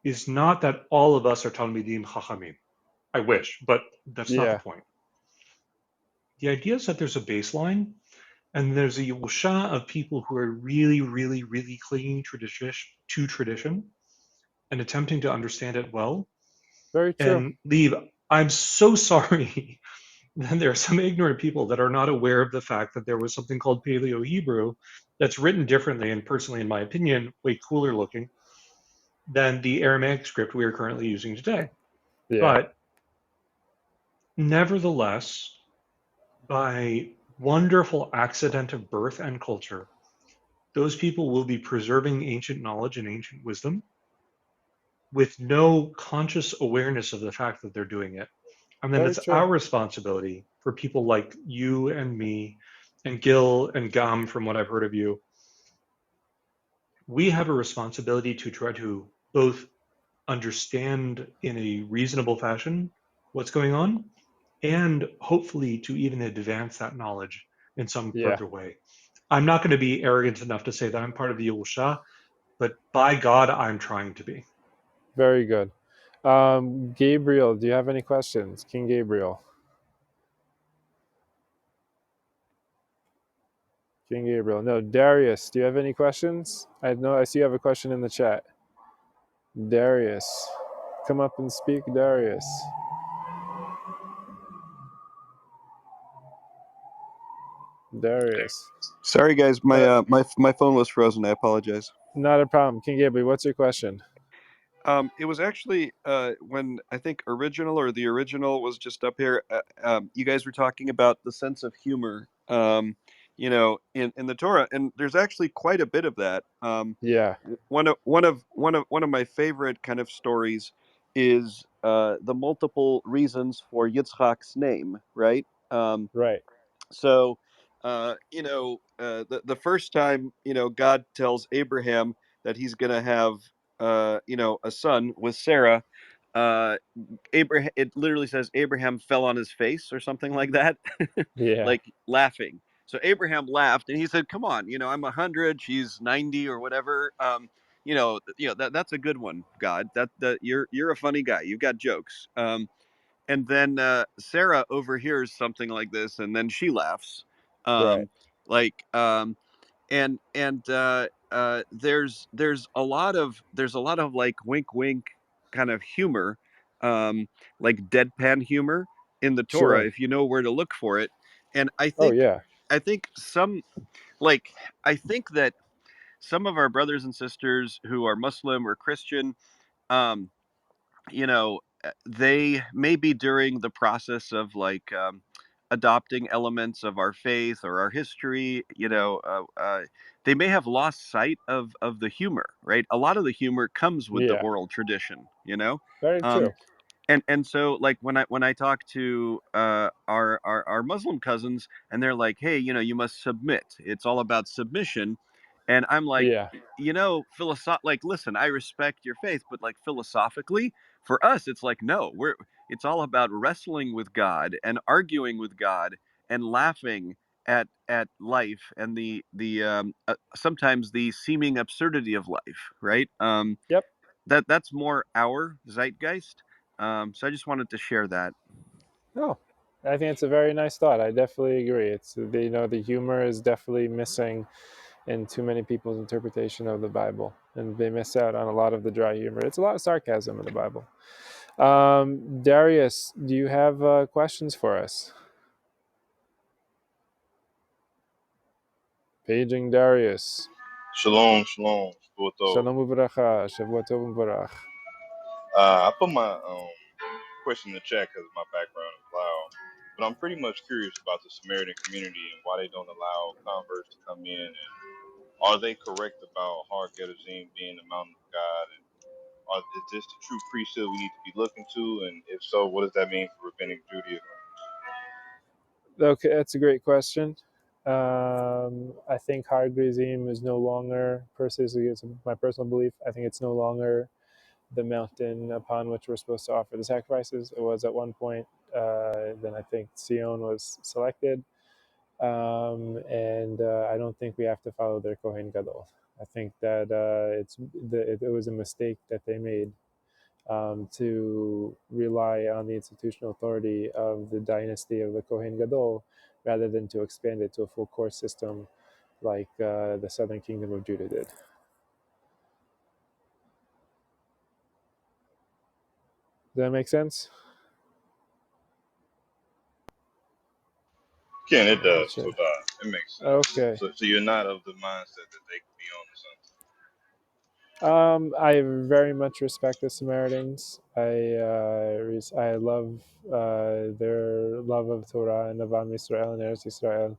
is not that all of us are Talmidim Chachamim. I wish, but that's not the Yeah. point. The idea is that there's a baseline and there's a Yusha of people who are really, really, really clinging to tradition and attempting to understand it well. Very true. And Lieb, I'm so sorry that there are some ignorant people that are not aware of the fact that there was something called Paleo Hebrew that's written differently and personally, in my opinion, way cooler looking than the Aramaic script we are currently using today. Yeah. But nevertheless, by wonderful accident of birth and culture, those people will be preserving ancient knowledge and ancient wisdom with no conscious awareness of the fact that they're doing it. And then Very it's true. our responsibility for people like you and me and Gil and Gam, from what I've heard of you. We have a responsibility to try to both understand in a reasonable fashion what's going on and hopefully to even advance that knowledge in some Yeah. further way. I'm not going to be arrogant enough to say that I'm part of the Yusha, but by God, I'm trying to be. Very good. Gabriel, do you have any questions? King Gabriel. King Gabriel. No, Darius, do you have any questions? I know I see you have a question in the chat. Darius. Come up and speak, Darius. Darius. Sorry, guys. My Uh, my phone was frozen. I apologize. Not a problem. King Gabriel, what's your question? It was actually when I think original or the original was just up here. You guys were talking about the sense of humor. In the Torah, and there's actually quite a bit of that. Yeah. One of my favorite kind of stories is the multiple reasons for Yitzchak's name. Right. Right. So, the first time, God tells Abraham that he's going to have, a son with Sarah. Uh, Abraham, it literally says Abraham fell on his face or something like that, Yeah. like laughing. So Abraham laughed and he said, "Come on, I'm 100, she's 90 or whatever. That's a good one, God. That you're a funny guy. You've got jokes." And then Sarah overhears something like this, and then she laughs, Right. um, like, there's a lot of like wink wink kind of humor, um, like deadpan humor in the Torah Sure. if you know where to look for it, and I Oh, think yeah. I think some like I think that some of our brothers and sisters who are Muslim or Christian, um, they maybe during the process of like adopting elements of our faith or our history, they may have lost sight of the humor. Right, a lot of the humor comes with the Yeah. oral tradition. Very Um, true. and so like when I talk to our Muslim cousins and they're like, hey, you must submit. It's all about submission, and I'm like, Yeah. like, listen, I respect your faith, but like philosophically, for us, it's like, no, it's all about wrestling with God and arguing with God and laughing at life and the sometimes the seeming absurdity of life, right? Yep. That's more our zeitgeist. So I just wanted to share that. Oh, I think it's a very nice thought. I definitely agree. The humor is definitely missing in too many people's interpretation of the Bible, and they miss out on a lot of the dry humor. It's a lot of sarcasm in the Bible. Darius, do you have questions for us? Paging Darius. Shalom, shalom, Sputo. Shalom uvracha, Shavua tov u'varach. I put my question in the chat because my background is loud, but I'm pretty much curious about the Samaritan community and why they don't allow converts to come in, and are they correct about Har Gerizim being the mountain of God, and is this the true priesthood we need to be looking to, and if so, what does that mean for rabbinic Judaism? Okay, that's a great question. Uh, I think Har Gerizim is no longer, personally, it's my personal belief, I think it's no longer the mountain upon which we're supposed to offer the sacrifices. It was at one point. Then I think Sion was selected. And I don't think we have to follow their Kohen Gadol. I think that it was a mistake that they made to rely on the institutional authority of the dynasty of the Kohen Gadol rather than to expand it to a full court system like the southern kingdom of Judah did. Does that make sense? Ken, it Let me does. So check. it makes sense. Okay. So you're not of the mindset that they could be on to something. I very much respect the Samaritans. I love their love of Torah and of Am Yisrael and Eretz Yisrael.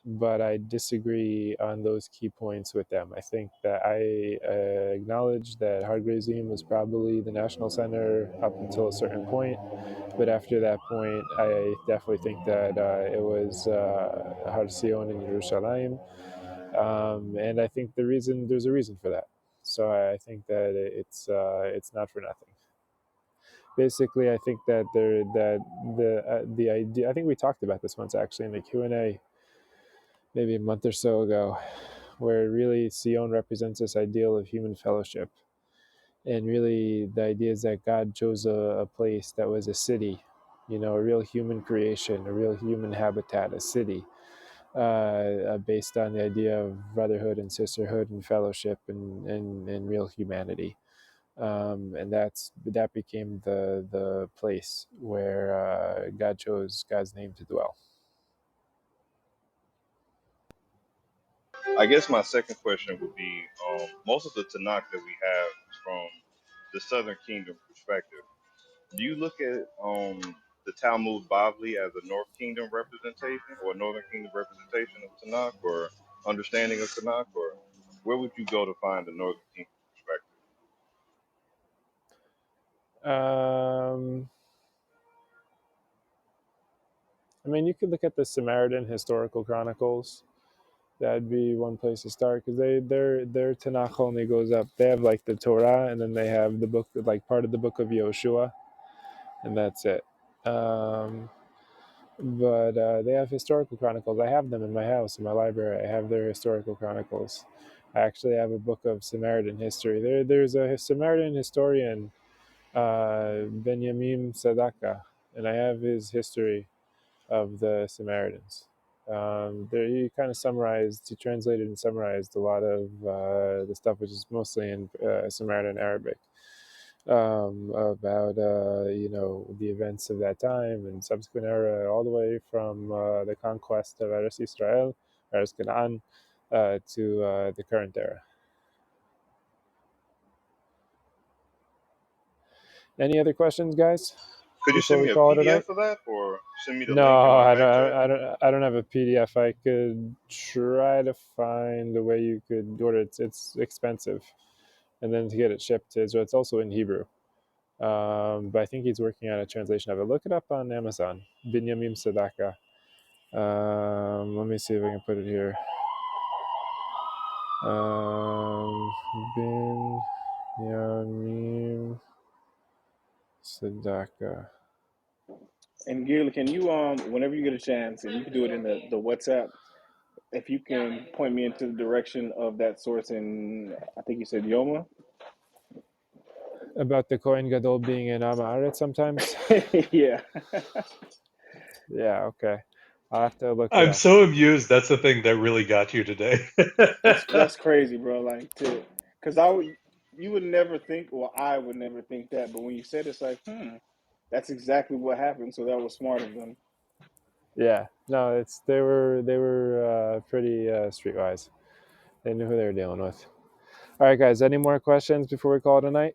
But I disagree on those key points with them. I think that I acknowledge that Har Gerizim was probably the national center up until a certain point, but after that point, I definitely think that it was Har Sion in Yerushalayim, and I think there's a reason for that. So I think that it's not for nothing. Basically, I think that the idea. I think we talked about this once actually in the Q&A maybe a month or so ago, where really Sion represents this ideal of human fellowship. And really, the idea is that God chose a place that was a city, a real human creation, a real human habitat, a city, based on the idea of brotherhood and sisterhood and fellowship and real humanity. And that became the place where God chose God's name to dwell. I guess my second question would be most of the Tanakh that we have is from the Southern Kingdom perspective. Do you look at the Talmud Bavli as a North Kingdom representation or a Northern Kingdom representation of Tanakh or understanding of Tanakh, or where would you go to find the Northern Kingdom perspective? I mean, you could look at the Samaritan historical chronicles. That'd be one place to start because their Tanakh only goes up. They have like the Torah, and then they have the book, like part of the book of Yoshua, and that's it. But they have historical chronicles. I have them in my house, in my library. I have their historical chronicles. I actually have a book of Samaritan history. There's a Samaritan historian, Benjamin Sadaka, and I have his history of the Samaritans. There, he kind of summarized, he translated and summarized a lot of the stuff, which is mostly in Samaritan Arabic, about the events of that time and subsequent era, all the way from the conquest of Eretz Israel, Eretz Canaan, to the current era. Any other questions, guys, Could you before send we me a call it a night? PDF of that, or send me the No, link in my I back don't. chat? I don't have a PDF. I could try to find a way you could order it. It's expensive, and then to get it shipped to Israel, it's also in Hebrew. But I think he's working on a translation of it. Look it up on Amazon. Binyamin Sadaka. Let me see if I can put it here. Binyamin Sadaka. And Gil, can you whenever you get a chance, and you can do it in the WhatsApp, if you can point me into the direction of that source in, I think you said Yoma. About the Kohen Gadol being in Amaret sometimes. Yeah, Yeah, okay. I'll have to look it I'm up. so amused. That's the thing that really got you today. that's crazy, bro. Like because you would never think, well, I would never think that, but when you said it's like, that's exactly what happened. So that was smart of them. Yeah, no, they were pretty streetwise. They knew who they were dealing with. All right, guys. Any more questions before we call it a night?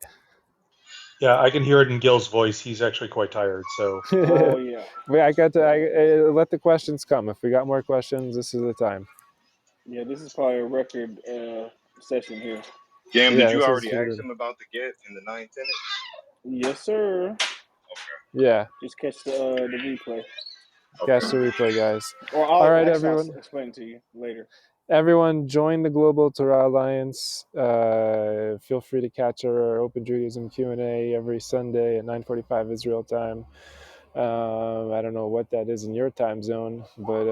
Yeah, I can hear it in Gil's voice. He's actually quite tired. So, Oh yeah, Wait, let the questions come. If we got more questions, this is the time. yeah. This is probably a record session here. Gam, did Yeah, you this is already for ask the. him about the get in the ninth tenant? Yes, sir. Yeah. Just catch the replay. Catch Okay. the replay, guys. Or All right, I'll everyone. explain it to you later. Everyone, join the Global Torah Alliance. Feel free to catch our Open Judaism Q&A every Sunday at 9:45 Israel time. I don't know what that is in your time zone, but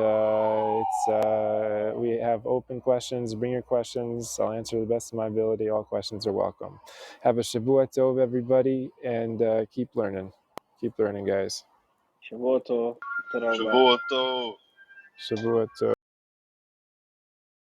we have open questions. Bring your questions. I'll answer to the best of my ability. All questions are welcome. Have a Shavua Tov, everybody, and keep learning. Keep learning, guys. Shavuot Tov. Toda Raba. Shavuot. Shavua Tov.